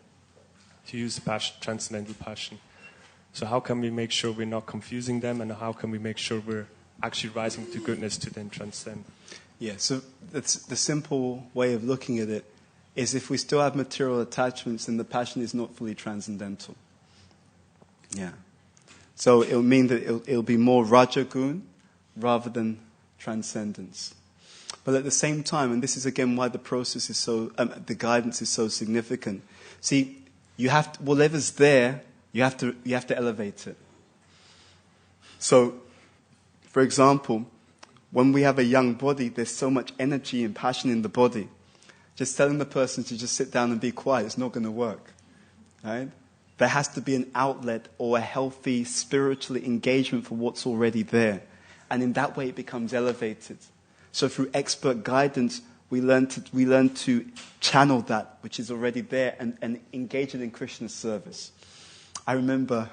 to use transcendental passion. So how can we make sure we're not confusing them, and how can we make sure we're actually rising to goodness to then transcend? Yeah, so that's the simple way of looking at it is if we still have material attachments, then the passion is not fully transcendental. Yeah. So it'll mean that it'll be more Rajagun rather than transcendence. But at the same time, and this is again why the process is the guidance is so significant. See, you have to, whatever's there, you have to elevate it. So, for example, when we have a young body, there's so much energy and passion in the body. Just telling the person to just sit down and be quiet is not going to work. Right? There has to be an outlet or a healthy spiritual engagement for what's already there. And in that way it becomes elevated. So through expert guidance, we learn to channel that which is already there and engage it in Krishna's service. I remember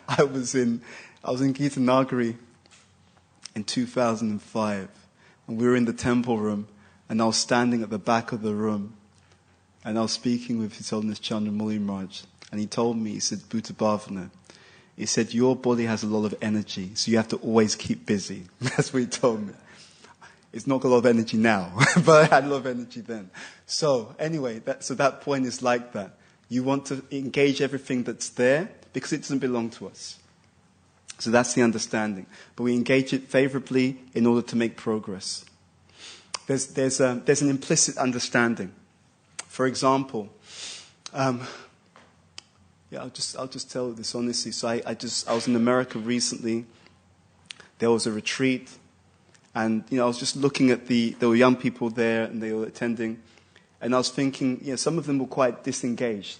I was in Gita Nagari in 2005, and we were in the temple room, and I was standing at the back of the room, and I was speaking with His Holiness Chandramuli Maharaj, and he told me, he said, Bhuta Bhavana, he said, your body has a lot of energy, so you have to always keep busy. That's what he told me. It's not got a lot of energy now, but I had a lot of energy then. So anyway, that point is like that. You want to engage everything that's there because it doesn't belong to us. So that's the understanding. But we engage it favorably in order to make progress. There's an implicit understanding. For example, I'll just tell this honestly. So I was in America recently. There was a retreat, and I was just looking at there were young people there, and they were attending, and I was thinking, some of them were quite disengaged,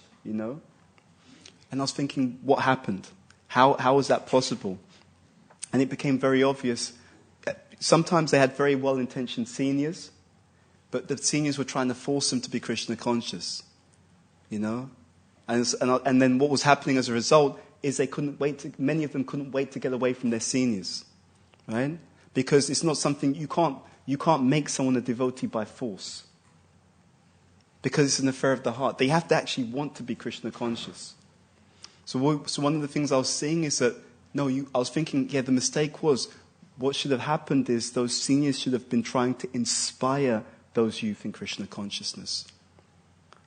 And I was thinking, what happened? How was that possible? And it became very obvious. Sometimes they had very well-intentioned seniors, but the seniors were trying to force them to be Krishna conscious, you know? And then what was happening as a result is many of them couldn't wait to get away from their seniors, right? Because it's not something, you can't make someone a devotee by force. Because it's an affair of the heart. They have to actually want to be Krishna conscious. So one of the things I was seeing is that, I was thinking, the mistake was, what should have happened is those seniors should have been trying to inspire those youth in Krishna consciousness.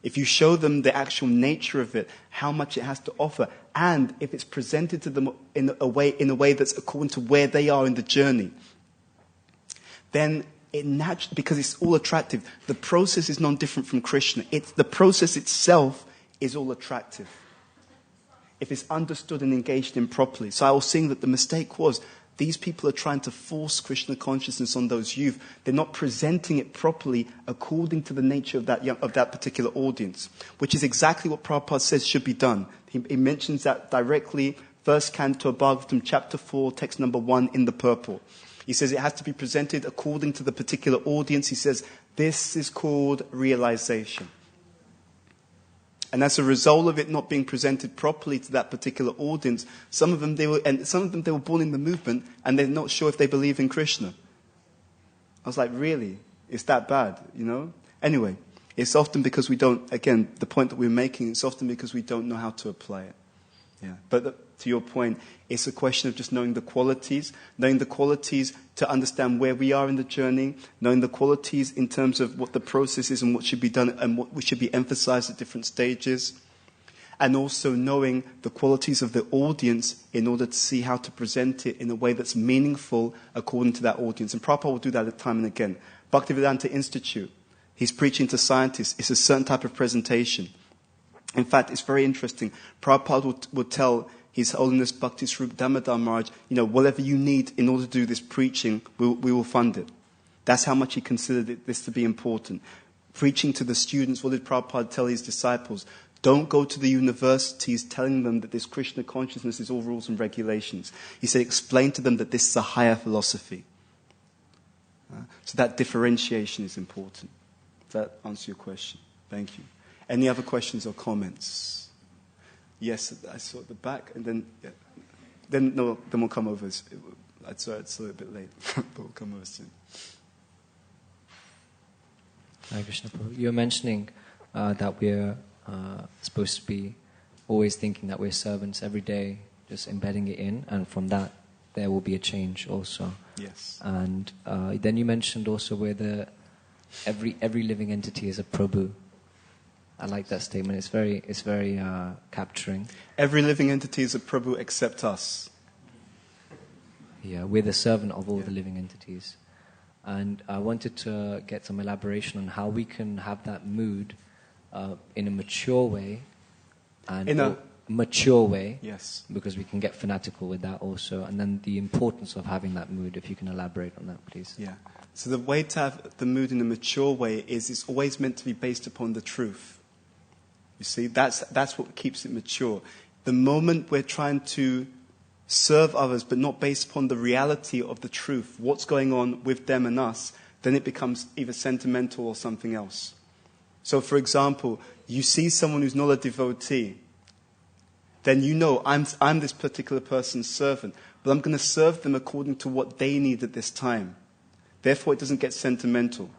If you show them the actual nature of it, how much it has to offer, and if it's presented to them in a way that's according to where they are in the journey, then it naturally, because it's all attractive, the process is non different from Krishna. The process itself is all attractive, if it's understood and engaged in properly. So I was seeing that the mistake was, these people are trying to force Krishna consciousness on those youth. They're not presenting it properly according to the nature of that particular audience, which is exactly what Prabhupada says should be done. He mentions that directly, first canto, Bhagavatam, chapter 4, text number 1 in the purple. He says it has to be presented according to the particular audience. He says this is called realization. And as a result of it not being presented properly to that particular audience, some of them they were born in the movement and they're not sure if they believe in Krishna. I was like, really? It's that bad, you know? Anyway, it's often because we don't, again, the point that we're making, it's often because we don't know how to apply it. Yeah. But to your point, it's a question of just knowing the qualities to understand where we are in the journey, knowing the qualities in terms of what the process is and what should be done and what should be emphasized at different stages, and also knowing the qualities of the audience in order to see how to present it in a way that's meaningful according to that audience. And Prabhupada will do that time and again. Bhaktivedanta Institute, he's preaching to scientists. It's a certain type of presentation. In fact, it's very interesting. Prabhupada would tell His Holiness Bhakti Swarup Damodar Maharaj, whatever you need in order to do this preaching, we will fund it. That's how much he considered this to be important. Preaching to the students, what did Prabhupada tell his disciples? Don't go to the universities telling them that this Krishna consciousness is all rules and regulations. He said, explain to them that this is a higher philosophy. So that differentiation is important. Does that answer your question? Thank you. Any other questions or comments? Yes, I saw at the back, and then then we'll come over. I saw it's a little bit late, but we'll come over soon. Hare Krishna Prabhu. You're mentioning that we're supposed to be always thinking that we're servants every day, just embedding it in, and from that there will be a change also. Yes. And then you mentioned also where every living entity is a Prabhu. I like that statement. It's very capturing. Every living entity is a Prabhu except us. Yeah, we're the servant of all the living entities. And I wanted to get some elaboration on how we can have that mood in a mature way. And mature way. Yes. Because we can get fanatical with that also. And then the importance of having that mood, if you can elaborate on that, please. Yeah. So the way to have the mood in a mature way is it's always meant to be based upon the truth. You see, that's what keeps it mature. The moment we're trying to serve others but not based upon the reality of the truth, what's going on with them and us, then it becomes either sentimental or something else. So, for example, you see someone who's not a devotee, then I'm this particular person's servant, but I'm going to serve them according to what they need at this time. Therefore, it doesn't get sentimental,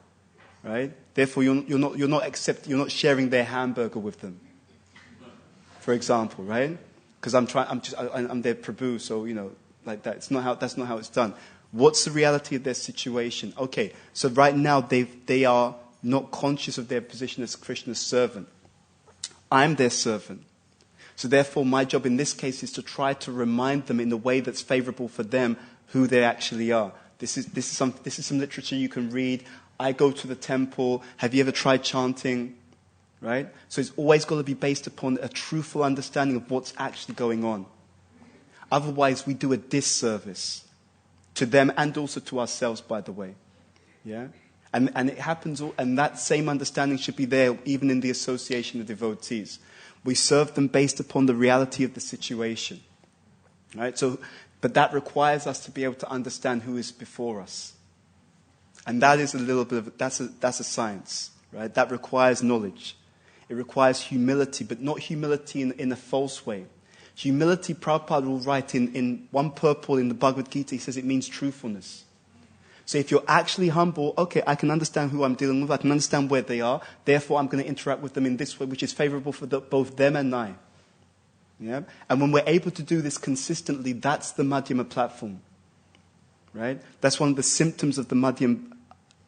right? Therefore, you're not sharing their hamburger with them, for example, right? Because I'm their Prabhu, so like that. That's not how it's done. What's the reality of their situation? Okay, so right now they are not conscious of their position as Krishna's servant. I'm their servant. So therefore, my job in this case is to try to remind them in a way that's favorable for them who they actually are. This is some literature you can read. I go to the temple. Have you ever tried chanting? Right? So it's always got to be based upon a truthful understanding of what's actually going on. Otherwise, we do a disservice to them and also to ourselves, by the way. Yeah? And it happens, and that same understanding should be there even in the association of devotees. We serve them based upon the reality of the situation. Right? But that requires us to be able to understand who is before us. And that is a little bit of, that's a science, right? That requires knowledge. It requires humility, but not humility in a false way. Humility, Prabhupada will write in one purport in the Bhagavad Gita, he says it means truthfulness. So if you're actually humble, okay, I can understand who I'm dealing with, I can understand where they are, therefore I'm going to interact with them in this way, which is favorable for both them and I. Yeah? And when we're able to do this consistently, that's the Madhyama platform. Right? That's one of the symptoms of the Madhyam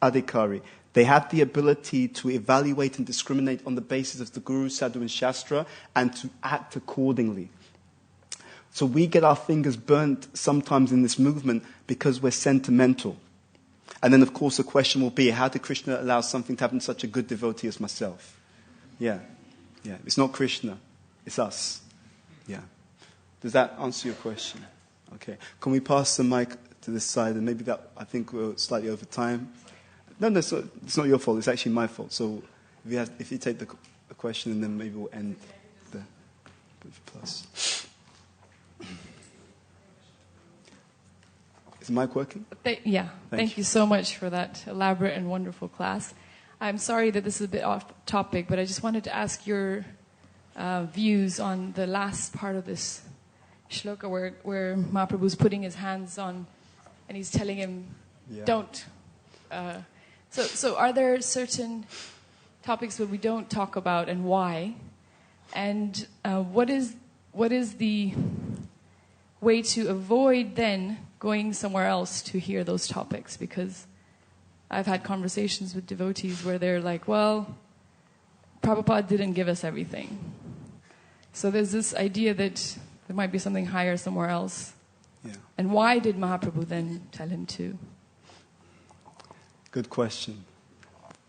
Adhikari. They have the ability to evaluate and discriminate on the basis of the Guru, Sadhu and Shastra and to act accordingly. So we get our fingers burnt sometimes in this movement because we're sentimental. And then, of course, the question will be, how did Krishna allow something to happen to such a good devotee as myself? Yeah. It's not Krishna. It's us. Yeah. Does that answer your question? Okay. Can we pass the mic to this side? And maybe that, I think we're slightly over time. No, it's not your fault. It's actually my fault. So if you take the question, and then maybe we'll end the plus. Is the mic working? Yeah. Thank you so much for that elaborate and wonderful class. I'm sorry that this is a bit off topic, but I just wanted to ask your views on the last part of this shloka where Mahaprabhu's putting his hands on and he's telling him, don't. So are there certain topics that we don't talk about and why? And what is the way to avoid then going somewhere else to hear those topics? Because I've had conversations with devotees where they're like, well, Prabhupada didn't give us everything. So there's this idea that there might be something higher somewhere else. Yeah. And why did Mahaprabhu then tell him to? Good question.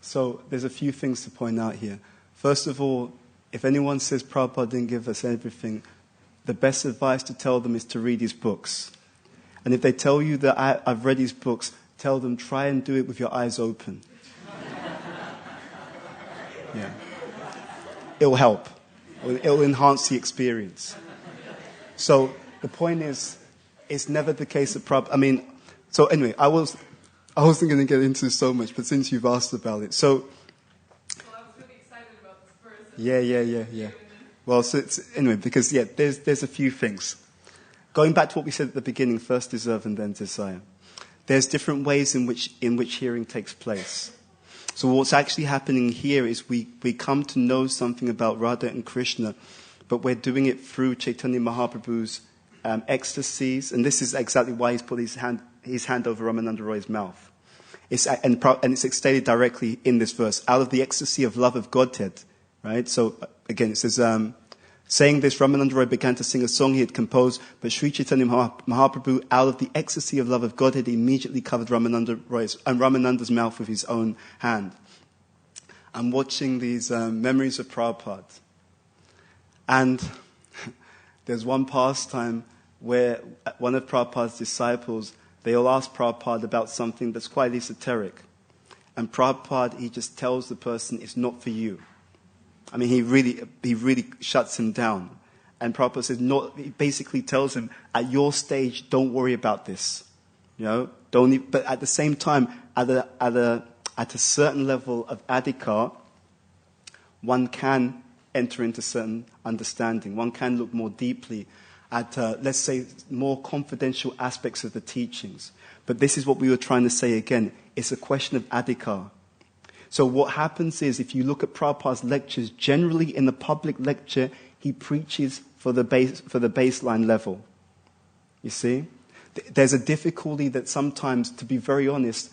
So there's a few things to point out here. First of all, if anyone says Prabhupada didn't give us everything, the best advice to tell them is to read his books. And if they tell you that I've read his books, tell them try and do it with your eyes open. Yeah. It'll help. It'll enhance the experience. So the point is, it's never the case that Prabhupada... so anyway, I wasn't going to get into so much, but since you've asked about it. So I was really excited about this first. Yeah. Well, so anyway, because, there's a few things. Going back to what we said at the beginning, first deserve and then desire. There's different ways in which hearing takes place. So what's actually happening here is we come to know something about Radha and Krishna, but we're doing it through Chaitanya Mahaprabhu's ecstasies, and this is exactly why he's put his hand over Ramananda Roy's mouth. And it's stated directly in this verse, out of the ecstasy of love of Godhead, right? So again, it says, saying this, Ramananda Roy began to sing a song he had composed, but Sri Chaitanya Mahaprabhu, out of the ecstasy of love of Godhead, immediately covered Ramananda's mouth with his own hand. I'm watching these memories of Prabhupada. And there's one pastime where one of Prabhupada's disciples, they all ask Prabhupada about something that's quite esoteric. And Prabhupada, he just tells the person, it's not for you. He really shuts him down. And Prabhupada says, he basically tells him, at your stage, don't worry about this. But at the same time, at a certain level of adhikar, one can enter into certain understanding. One can look more deeply at, let's say, more confidential aspects of the teachings. But this is what we were trying to say again. It's a question of adhikar. So what happens is, if you look at Prabhupada's lectures, generally in the public lecture, he preaches for the baseline level. You see? There's a difficulty that sometimes, to be very honest,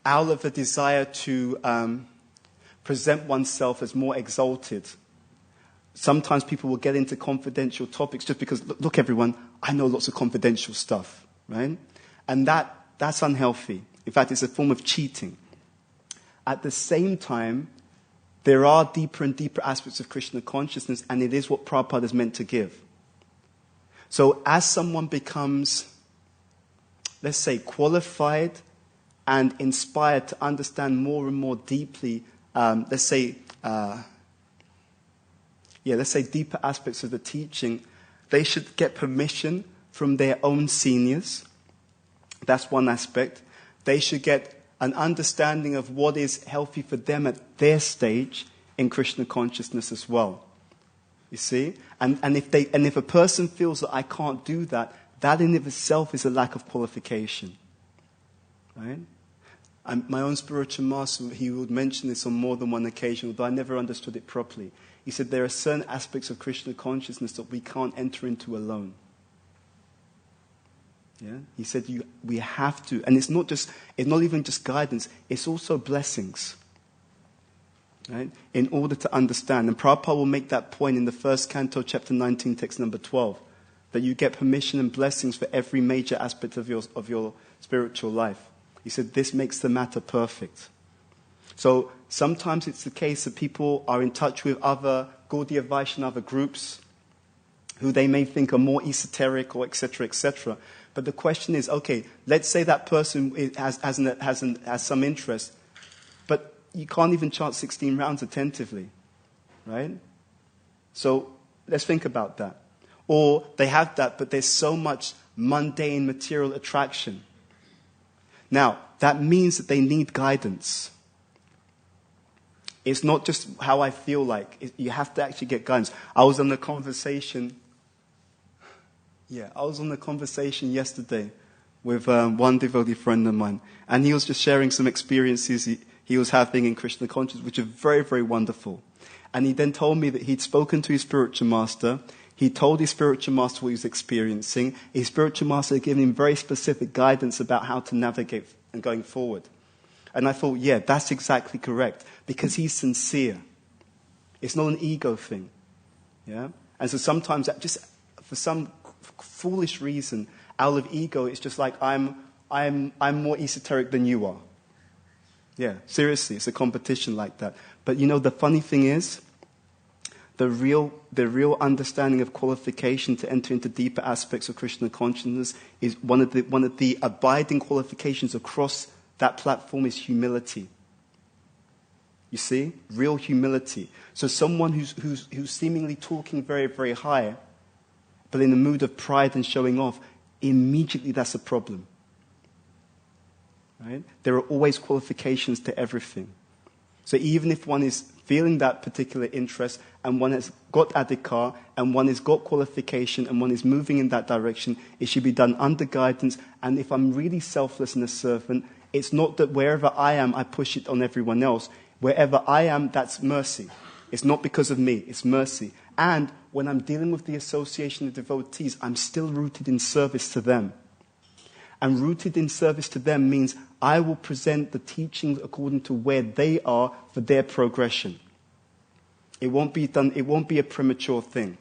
out of a desire to present oneself as more exalted, sometimes people will get into confidential topics just because, look everyone, I know lots of confidential stuff, right? And that's unhealthy. In fact, it's a form of cheating. At the same time, there are deeper and deeper aspects of Krishna consciousness, and it is what Prabhupada is meant to give. So as someone becomes, let's say, qualified and inspired to understand more and more deeply, let's say deeper aspects of the teaching, they should get permission from their own seniors. That's one aspect. They should get an understanding of what is healthy for them at their stage in Krishna consciousness as well. You see? And if a person feels that I can't do that, that in of itself is a lack of qualification. Right? My own spiritual master, he would mention this on more than one occasion, although I never understood it properly. He said there are certain aspects of Krishna consciousness that we can't enter into alone. Yeah? He said we have to, and it's not even just guidance, it's also blessings. Right? In order to understand. And Prabhupada will make that point in the first canto, chapter 19, text number 12, that you get permission and blessings for every major aspect of your spiritual life. He said this makes the matter perfect. So sometimes it's the case that people are in touch with other Gaudiya Vaishnava groups who they may think are more esoteric or etc., etc. But the question is, okay, let's say that person has some interest, but you can't even chant 16 rounds attentively, right? So let's think about that. Or they have that, but there's so much mundane material attraction. Now, that means that they need guidance. It's not just how I feel like. You have to actually get guidance. I was on a conversation yesterday with one devotee friend of mine, and he was just sharing some experiences he was having in Krishna consciousness, which are very, very wonderful. And he then told me that he'd spoken to his spiritual master. He told his spiritual master what he was experiencing. His spiritual master had given him very specific guidance about how to navigate and going forward. And I thought, yeah, that's exactly correct, because he's sincere. It's not an ego thing. Yeah? And so sometimes, just for some foolish reason, out of ego, it's just like I'm more esoteric than you are. Yeah, seriously, it's a competition like that. But you know, the funny thing is, the real understanding of qualification to enter into deeper aspects of Krishna consciousness is one of the abiding qualifications across that platform is humility. You see, real humility. So someone who's seemingly talking very, very high, but in the mood of pride and showing off, immediately that's a problem. Right? There are always qualifications to everything. So even if one is feeling that particular interest, and one has got adhikar, and one has got qualification, and one is moving in that direction, it should be done under guidance. And if I'm really selfless and a servant, it's not that wherever I am, I push it on everyone else. Wherever I am, that's mercy. It's not because of me, it's mercy. And when I'm dealing with the association of devotees, I'm still rooted in service to them. And rooted in service to them means I will present the teachings according to where they are for their progression. It won't be a premature thing.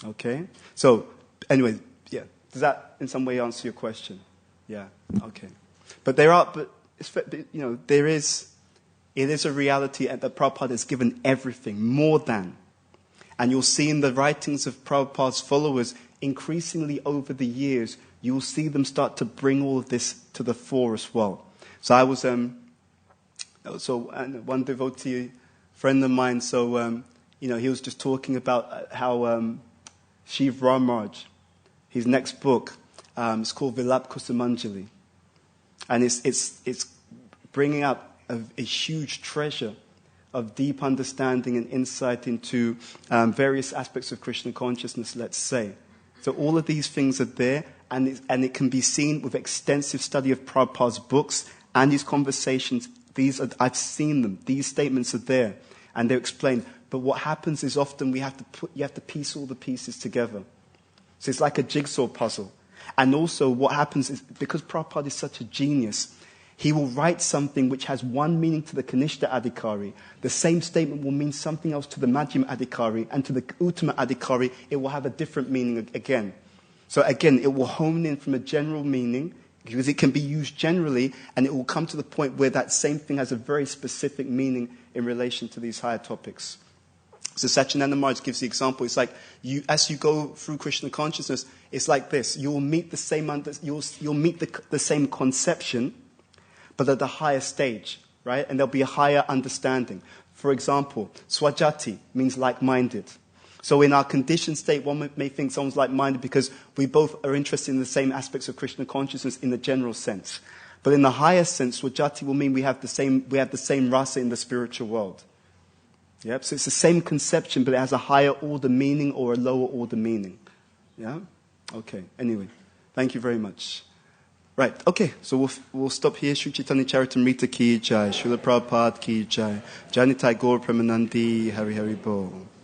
Okay? So, anyway, yeah. Does that in some way answer your question? Yeah. Okay. But it is a reality that Prabhupada has given everything, more than. And you'll see in the writings of Prabhupada's followers, increasingly over the years, you will see them start to bring all of this to the fore as well. So I was, one devotee friend of mine, he was just talking about how Shiv Ramaraj, his next book, is called Vilap Kusumanjali. And it's bringing up a huge treasure of deep understanding and insight into various aspects of Krishna consciousness, let's say. So all of these things are there, and it can be seen with extensive study of Prabhupada's books and his conversations. I've seen them. These statements are there, and they're explained. But what happens is often you have to piece all the pieces together. So it's like a jigsaw puzzle. And also what happens is, because Prabhupada is such a genius, he will write something which has one meaning to the Kanishta Adhikari. The same statement will mean something else to the Madhyam Adhikari, and to the Uttama Adhikari, it will have a different meaning again. So again, it will hone in from a general meaning, because it can be used generally, and it will come to the point where that same thing has a very specific meaning in relation to these higher topics. So Satyananda Maharaj gives the example. It's like as you go through Krishna consciousness, it's like this. You will meet the same conception, but at the higher stage, right? And there'll be a higher understanding. For example, swajati means like-minded. So in our conditioned state, one may think someone's like-minded because we both are interested in the same aspects of Krishna consciousness in the general sense. But in the higher sense, swajati will mean we have the same rasa in the spiritual world. Yep. So it's the same conception, but it has a higher order meaning or a lower order meaning. Yeah? Okay. Anyway, thank you very much. Right. Okay. So we'll stop here. Sri Chaitanya Charitamrita ki jai. Srila Prabhupada ki jai. Janitai Gaur Premanandi. Hari Hari Bol.